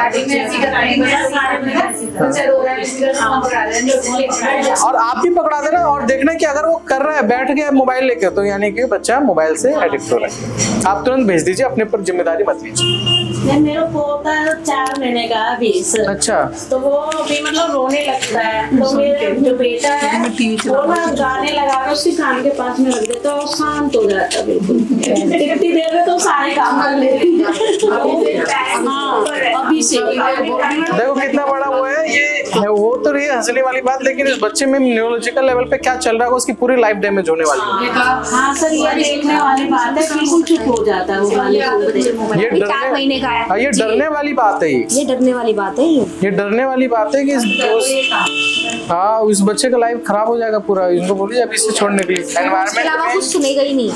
A: और आप भी पकड़ा देना और देखना कि अगर वो कर रहा है बैठ गया मोबाइल लेकर, तो यानी कि बच्चा मोबाइल से एडिक्ट हो रहा है, आप तुरंत भेज दीजिए, अपने पर जिम्मेदारी मत लीजिए।
E: मेरा पोता 4 महीने का अभी सर।
A: अच्छा।
E: तो वो अभी मतलब रोने लगता है, तो मेरा जो बेटा है वो ना गाने लगा कर उसके कान के पास में रख देता और शांत हो जाता है बिल्कुल। इतनी देर में तो सारे काम कर लेती है। हाँ, अभी से
A: देखो कितना बड़ा वो है, ये वो तो रही हंसने वाली बात, लेकिन इस बच्चे में न्यूरोलॉजिकल लेवल पे क्या चल रहा है, उसकी पूरी लाइफ डैमेज होने वाली है।
E: हाँ सर, ये देखने वाली बात है, बिल्कुल चुप हो जाता है वो गाने
A: ये
G: 4 महीने का है।
A: ये डरने वाली बात है,
G: ये डरने वाली बात है,
A: ये डरने वाली बात है कि हाँ उस बच्चे का लाइफ खराब हो जाएगा पूरा। इनको बोलिए अभी से छोड़ने के लिए।
G: एनवायरनमेंट कुछ सुनेगा ही नहीं,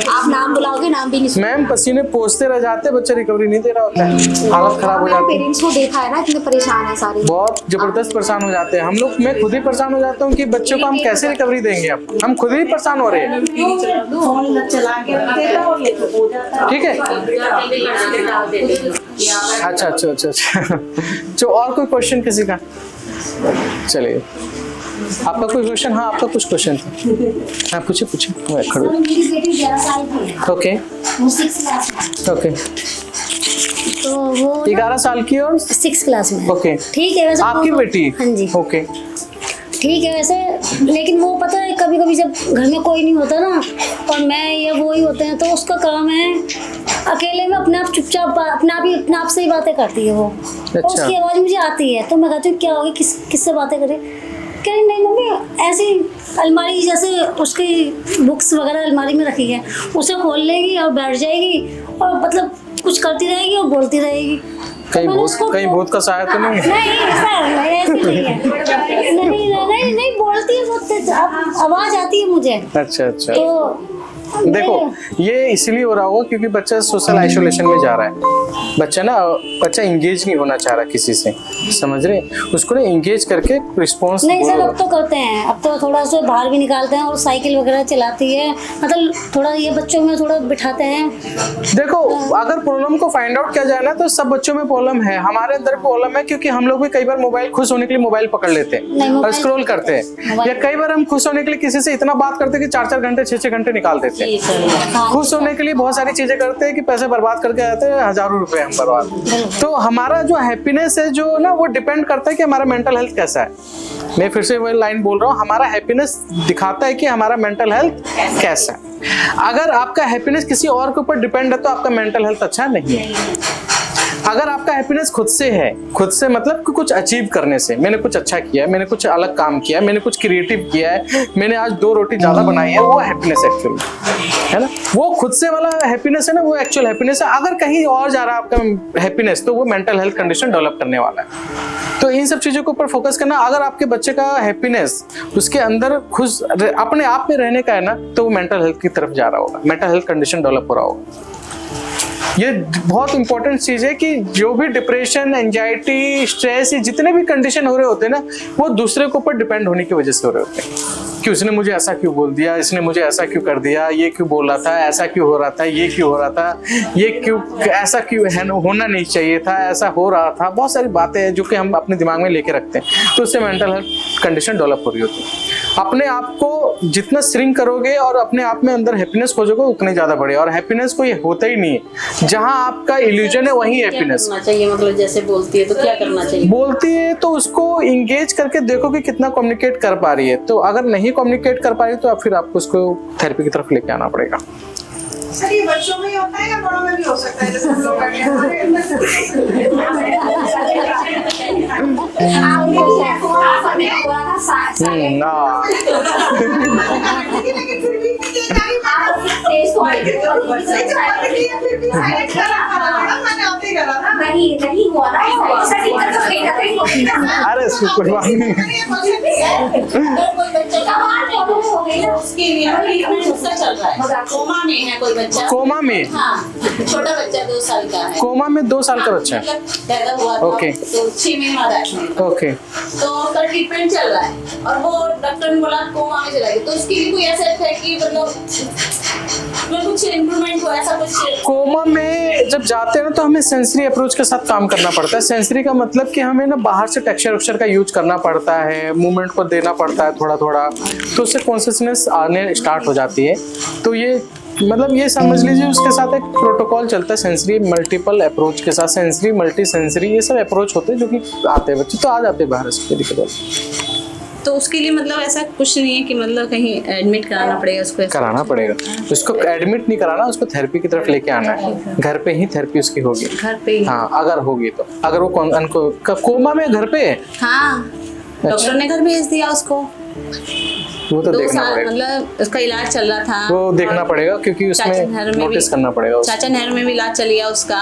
G: आप नाम बुलाओगे नाम भी नहीं।
A: मैम पसीने पोंछते रह जाते, बच्चा रिकवरी नहीं दे रहा होता है, हालत खराब हो जाती है।
G: पेरेंट्स को देखा है ना, इतने परेशान है सारे,
A: बहुत जबरदस्त परेशान हो जाते हैं हम लोग। मैं खुद ही परेशान हो जाता हूँ कि बच्चों को हम कैसे रिकवरी देंगे, अब हम खुद ही परेशान हो रहे हैं। ठीक है, अच्छा। तो और कोई क्वेश्चन किसी का? चलिए, आपका कोई क्वेश्चन? हाँ, आपका कुछ क्वेश्चन था? हाँ, पूछिए।
D: मेरी बेटी 11 साल की है।
A: ओके
D: वो 6 क्लास में।
A: ओके,
C: तो वो
A: 11 साल की और
C: 6 क्लास में।
A: ओके,
C: ठीक है वैसे
A: आपकी बेटी?
C: हाँ जी।
A: ओके,
C: ठीक है वैसे, लेकिन वो पता है कभी कभी जब घर में कोई नहीं होता ना और मैं या वो ही होते हैं, तो उसका काम है अकेले में अपने आप चुपचाप अपने आप से ही बातें करती है वो।
A: अच्छा।
C: तो उसकी आवाज़ मुझे आती है, तो मैं कहती हूँ क्या होगी, किससे बातें करें? कह रही नहीं मम्मी, ऐसी अलमारी जैसे उसकी बुक्स वगैरह अलमारी में रखी है, उसे खोल लेगी और बैठ जाएगी और मतलब कुछ करती रहेगी और बोलती रहेगी।
A: कहीं भूत का साया तो नहीं?
C: नहीं सर, ऐसी नहीं है। नहीं बोलती है, वो आवाज आती है मुझे।
A: अच्छा।
C: तो
A: देखो ये इसलिए हो रहा होगा क्योंकि बच्चा सोशल आइसोलेशन में जा रहा है। बच्चा इंगेज नहीं होना चाह रहा किसी से, समझ रहे? उसको ना इंगेज करके रिस्पॉन्स
C: नहीं सर, अब तो करते हैं, अब तो थोड़ा सा बाहर भी निकालते हैं और साइकिल वगैरह चलाती है, मतलब थोड़ा ये बच्चों में थोड़ा बिठाते हैं।
A: देखो अगर प्रॉब्लम को फाइंड आउट किया जाए ना तो सब बच्चों में प्रॉब्लम है, हमारे अंदर प्रॉब्लम है, क्योंकि हम लोग भी कई बार मोबाइल खुश होने के लिए मोबाइल पकड़ लेते हैं और स्क्रॉल करते हैं, या कई बार हम खुश होने के लिए किसी से इतना बात करते हैं कि 4-4 घंटे 6-6 घंटे निकाल देते हैं। खुश होने के लिए बहुत सारी चीजें करते हैं कि पैसे बर्बाद करके आते हैं, हजारों रुपए हम बर्बाद। तो हमारा जो हैप्पीनेस है जो ना, वो डिपेंड करता है कि हमारा मेंटल हेल्थ कैसा है। मैं फिर से वही लाइन बोल रहा हूँ, हमारा हैप्पीनेस दिखाता है कि हमारा मेंटल हेल्थ कैसा है। अगर आपका हैप्पीनेस किसी और के ऊपर डिपेंड है तो आपका मेंटल हेल्थ अच्छा नहीं है। अगर आपका हैप्पीनेस खुद से है, खुद से मतलब कि कुछ अचीव करने से, मैंने कुछ अच्छा किया है, मैंने कुछ अलग काम किया है, मैंने कुछ क्रिएटिव किया है, मैंने आज 2 रोटी ज्यादा बनाई है, वो हैप्पीनेस एक्चुअली है ना। वो खुद से वाला हैप्पीनेस है ना, वो एक्चुअल हैप्पीनेस है। अगर कहीं और जा रहा है आपका हैप्पीनेस तो वो मेंटल हेल्थ कंडीशन डेवलप करने वाला है। तो इन सब चीजों के ऊपर फोकस करना। अगर आपके बच्चे का हैप्पीनेस उसके अंदर खुश अपने आप में रहने का है ना, तो वो मेंटल हेल्थ की तरफ जा रहा होगा, मेंटल हेल्थ कंडीशन डेवलप हो रहा होगा। ये बहुत इंपॉर्टेंट चीज है कि जो भी डिप्रेशन, एंजाइटी, स्ट्रेस, ये जितने भी कंडीशन हो रहे होते हैं ना, वो दूसरे के ऊपर डिपेंड होने की वजह से हो रहे होते हैं। कि उसने मुझे ऐसा क्यों बोल दिया, इसने मुझे ऐसा क्यों कर दिया, ये क्यों बोल रहा था, ऐसा क्यों हो रहा था, ये क्यों हो रहा था, ये क्यों ऐसा क्यों है, होना नहीं चाहिए था, ऐसा हो रहा था। बहुत सारी बातें हैं जो कि हम अपने दिमाग में लेके रखते हैं, तो उससे मेंटल हेल्थ कंडीशन डेवलप हो रही होती है। अपने आप को जितना श्रिंक करोगे और अपने आप में अंदर हैप्पीनेस खोजोगे उतने ज्यादा बढ़े। और हैप्पीनेस कोई होता ही नहीं है, जहां आपका इल्यूजन है वहीं हैप्पीनेस
E: चाहिए। मतलब जैसे बोलती है तो क्या करना चाहिए?
A: बोलती है तो उसको इंगेज करके देखो कि कितना कम्युनिकेट कर पा रही है। तो अगर नहीं कम्युनिकेट कर पा रही तो फिर आपको उसको थेरेपी की तरफ लेके आना पड़ेगा।
K: सर ये बच्चों में ही होता है या बड़ों में भी हो सकता है? जैसे हम लोग करते
A: अरे कोई बात नहीं।
E: कोमा में है कोई बच्चा।
A: कोमा में?
E: हाँ, छोटा बच्चा 2 साल का है।
A: कोमा में 2 साल का बच्चा है?
E: पैदा हुआ था
A: ओके।
E: तो 6 महीना रहा।
A: ओके।
E: तो उसका ट्रीटमेंट चल रहा है और वो डॉक्टर ने बोला कोमा में चला गया। तो उसके लिए कोई ऐसा है कि मतलब कुछ इम्प्रूवमेंट हो, ऐसा कुछ?
A: कोमा में जब जाते हैं ना तो हमें सेंसरी अप्रोच के साथ काम करना पड़ता है। सेंसरी का मतलब कि हमें ना बाहर से टेक्सचर वेक्चर का यूज करना पड़ता है, मूवमेंट को देना पड़ता है थोड़ा थोड़ा, तो उससे कॉन्शियसनेस आने स्टार्ट हो जाती है। तो ये मतलब ये समझ लीजिए उसके साथ एक प्रोटोकॉल चलता है सेंसरी मल्टीपल अप्रोच के साथ, सेंसरी मल्टी सेंसरी, ये सब अप्रोच होते हैं जो कि आते हैं बच्चे तो आ जाते हैं बाहर से दिक्कत।
F: तो उसके लिए मतलब ऐसा कुछ नहीं है कि मतलब कहीं एडमिट कराना पड़ेगा उसको?
A: कराना पड़ेगा उसको, एडमिट नहीं कराना, उसको थेरेपी की तरफ लेके आना है। घर पे ही थेरेपी उसकी होगी,
F: घर पे ही?
A: हाँ अगर होगी तो। अगर वो कोमा में घर पे है,
F: हाँ डॉक्टर ने घर भेज दिया उसको।
A: वो तो
F: 2
A: देखना
F: साल
A: पड़ेगा,
F: मतलब उसका इलाज चल रहा था,
A: वो देखना पड़ेगा क्योंकि उसमें नोटिस करना पड़ेगा।
F: चाचा नहर में भी इलाज चल गया उसका,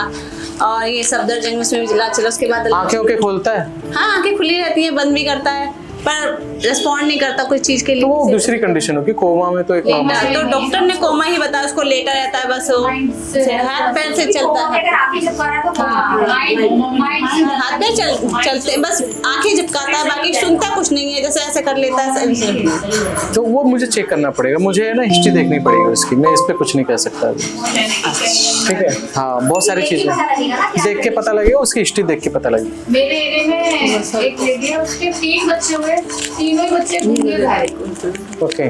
F: और ये सफदरजंग में भी इलाज चला। उसके बाद
A: आंखें खोलता है?
F: हाँ आंखें खुली रहती है, बंद भी करता है, पर रिस्पॉन्ड नहीं करता कोई चीज के लिए।
A: तो वो दूसरी कंडीन होगी, कोमा में तो एक नॉर्मल।
F: तो डॉक्टर ने कोमा ही बताया, उसको लेटा रहता है बस, वो हाथ पैर से चलता है, हाथ पैर चलते बस, आंखें झपकाता है, बाकी सुनता कुछ नहीं है, जैसे ऐसे कर लेता है।
A: तो वो मुझे चेक करना पड़ेगा, मुझे ना हिस्ट्री देखनी पड़ेगी उसकी, मैं इस पे कुछ नहीं कह सकता अभी। ठीक है, हाँ बहुत सारी चीजें देख के पता लगेगा, उसकी हिस्ट्री देख के पता लगेगा।
D: मेरे एरिया में एक लेडी है, उसके 3 बच्चे हुए, तीनों ही बच्चे गूंगे थे।
A: ओके।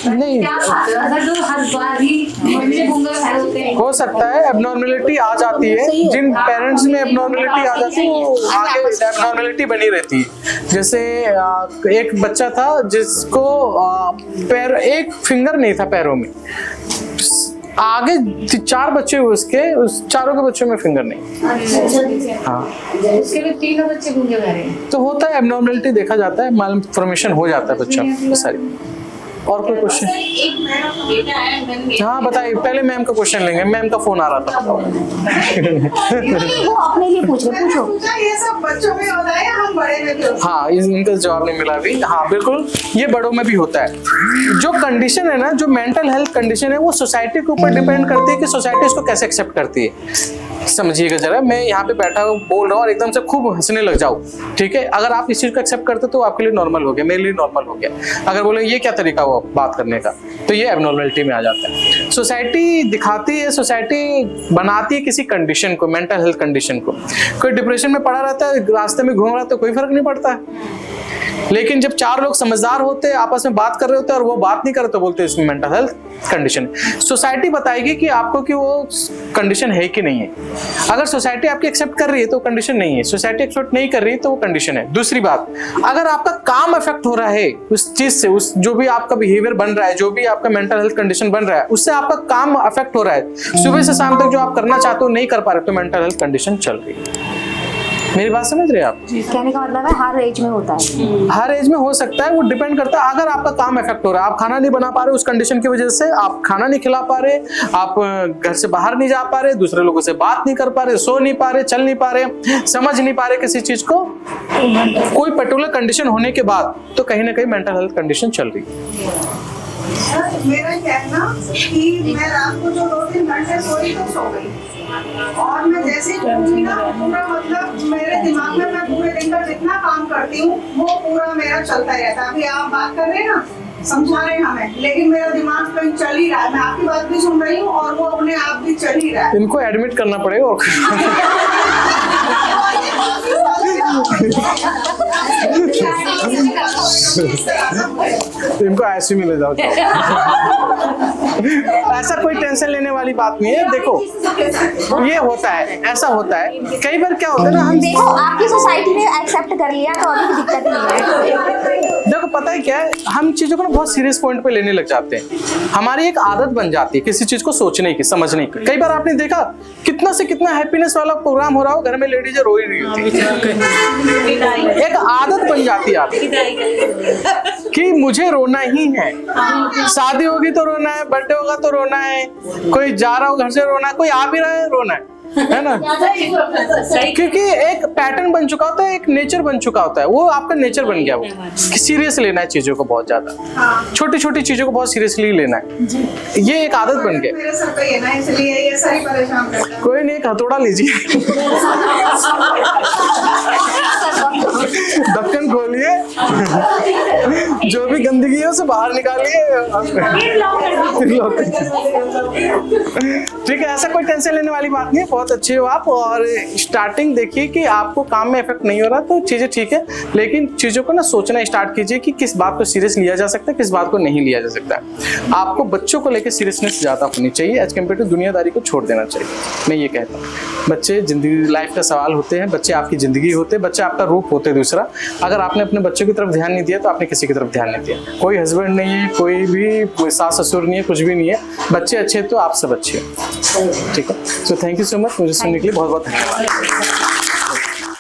D: नहीं अगर जो हर बार ही बच्चे गूंगे होते हैं,
A: हो सकता है एबनॉर्मेलिटी आ जाती है, जिन पेरेंट्स में एबनॉर्मेलिटी आ जाती है वो आगे एबनॉर्मेलिटी बनी रहती है। जैसे एक बच्चा था जिसको पैर, एक फिंगर नहीं था पैरों में, आगे 4 बच्चे हुए उसके, उस चारों के बच्चों में फिंगर नहीं। हाँ
D: उसके लिए 3 बच्चे गूंगे रहे।
A: तो होता है, एबनॉर्मेलिटी देखा जाता है, मालफॉर्मेशन हो जाता है बच्चा में सारी। और कोई क्वेश्चन? हाँ बताइए, पहले मैम का क्वेश्चन लेंगे, मैम का फोन आ रहा था।
C: वो अपने लिए पूछ रहे, पूछो।
K: ये सब बच्चों में होता है या हम बड़े में भी होता है?
A: हाँ इनका जवाब नहीं मिला अभी। हाँ बिल्कुल, ये बड़ों में भी होता है। जो कंडीशन है ना, जो मेंटल हेल्थ कंडीशन है, वो सोसाइटी के ऊपर डिपेंड करती है कि सोसाइटी इसको कैसे एक्सेप्ट करती है। समझिएगा जरा, मैं यहाँ पे बैठा बोल रहा हूँ और एकदम से खूब हंसने लग जाऊँ, ठीक है, अगर आप इस चीज को एक्सेप्ट करते तो आपके लिए नॉर्मल हो गया, मेरे लिए नॉर्मल हो गया। अगर बोले ये क्या तरीका हुआ बात करने का, तो ये एबनॉर्मलिटी में आ जाता है। सोसाइटी दिखाती है, सोसाइटी बनाती है किसी कंडीशन को, मेंटल हेल्थ कंडीशन को। कोई डिप्रेशन में पड़ा रहता है, रास्ते में घूम रहा है तो कोई फर्क नहीं पड़ता है। लेकिन जब 4 लोग समझदार होते हैं, आपस में बात कर रहे होते हैं और वो बात नहीं करे तो बोलते हैं इसमें मेंटल हेल्थ कंडीशन है। सोसाइटी बताएगी कि आपको कि वो कंडीशन है कि नहीं है। अगर सोसाइटी आपकी एक्सेप्ट कर रही है तो कंडीशन नहीं है, सोसाइटी एक्सेप्ट नहीं कर रही है तो वो कंडीशन है। दूसरी बात, अगर आपका काम अफेक्ट हो रहा है उस चीज से, उस जो भी आपका बिहेवियर बन रहा है, जो भी आपका मेंटल हेल्थ कंडीशन बन रहा है, उससे आपका काम अफेक्ट हो रहा है, सुबह से शाम तक जो आप करना चाहते हो नहीं कर पा रहे, तो मेंटल हेल्थ कंडीशन चल रही है। मेरी बात समझ रहे हैं आप?
D: कहने का मतलब है हर एज में होता है।
A: हर एज में हो सकता है, वो डिपेंड करता है। अगर आपका काम इफेक्ट हो रहा है, आप खाना नहीं बना पा रहे उस कंडीशन की वजह से, आप खाना नहीं खिला पा रहे, आप घर से बाहर नहीं जा पा रहे, दूसरे लोगों से बात नहीं कर पा रहे, सो नहीं पा रहे, चल नहीं पा रहे, समझ नहीं पा रहे किसी चीज को, कोई पर्टिकुलर कंडीशन होने के बाद, तो कहीं ना कहीं मेंटल हेल्थ कंडीशन चल रही है।
K: मेरा कहना कि मैं रात को जो 2-3 घंटे सोई तो सो गई, और मैं जैसे उठी ना पूरा मतलब मेरे दिमाग में मैं पूरे दिन का जितना काम करती हूँ वो पूरा मेरा चलता रहता है। अभी आप बात कर रहे हैं ना, समझा रहे हैं हमें, लेकिन मेरा दिमाग कहीं चल ही रहा है। मैं आपकी बात भी सुन रही हूँ और वो अपने आप भी चल ही रहा है।
A: इनको एडमिट करना पड़ेगा और इनको ऐसे में ले जाओ। ऐसा कोई टेंशन लेने वाली बात नहीं है। देखो ये होता है, ऐसा होता है कई बार। क्या होता है ना, हम
D: देखो आपकी सोसाइटी ने एक्सेप्ट कर लिया तो अभी दिक्कत नहीं है।
A: देखो पता है क्या है, हम चीजों को ना बहुत सीरियस पॉइंट पे लेने लग जाते हैं। हमारी एक आदत बन जाती है किसी चीज को सोचने की, समझने की। कई बार आपने देखा कितना से कितना हैप्पीनेस वाला प्रोग्राम हो रहा हो, घर में लेडीज रो ही रही होती है। एक आदत बन जाती है आपकी कि मुझे रोना ही है। शादी होगी तो रोना है, बर्थडे होगा तो रोना है, कोई जा रहा हो घर से रोना है, कोई आ भी रहा है रोना है ना। क्योंकि एक पैटर्न बन चुका होता है, एक नेचर बन चुका होता है, वो आपका नेचर बन गया। वो सीरियस लेना है चीजों को बहुत ज्यादा, छोटी छोटी चीजों को बहुत सीरियसली लेना है, ये एक आदत बन गई।
K: मेरे सर पे है ना, इसलिए ये सारी परेशान करता है।
A: कोई नहीं, एक हथौड़ा लीजिए, ढक्कन खोलिए, जो भी गंदगी है उसे बाहर निकालिए। ठीक है, ऐसा कोई टेंशन लेने वाली बात नहीं है। बहुत अच्छे हो आप, और स्टार्टिंग देखिए कि आपको काम में इफेक्ट नहीं हो रहा तो चीजें ठीक है, लेकिन चीजों को ना सोचना स्टार्ट कीजिए कि किस बात को सीरियस लिया जा सकता है, किस बात को नहीं लिया जा सकता है। आपको बच्चों को लेकर सीरियसनेस ज्यादा होनी चाहिए एज कम्पेयर टू दुनियादारी को छोड़ देना चाहिए। मैं ये कहता हूँ, बच्चे जिंदगी लाइफ का सवाल होते हैं, बच्चे आपकी जिंदगी होते हैं, बच्चे आपका रूप होते हैं। दूसरा, अगर आपने अपने बच्चों की तरफ ध्यान नहीं दिया तो आपने किसी की तरफ ध्यान नहीं दिया। कोई हस्बैंड नहीं है, कोई सास ससुर नहीं है, कुछ भी नहीं है। बच्चे अच्छे तो आप सब अच्छे हो। ठीक है, so thank you so much, मुझे सुनने के लिए बहुत बहुत धन्यवाद।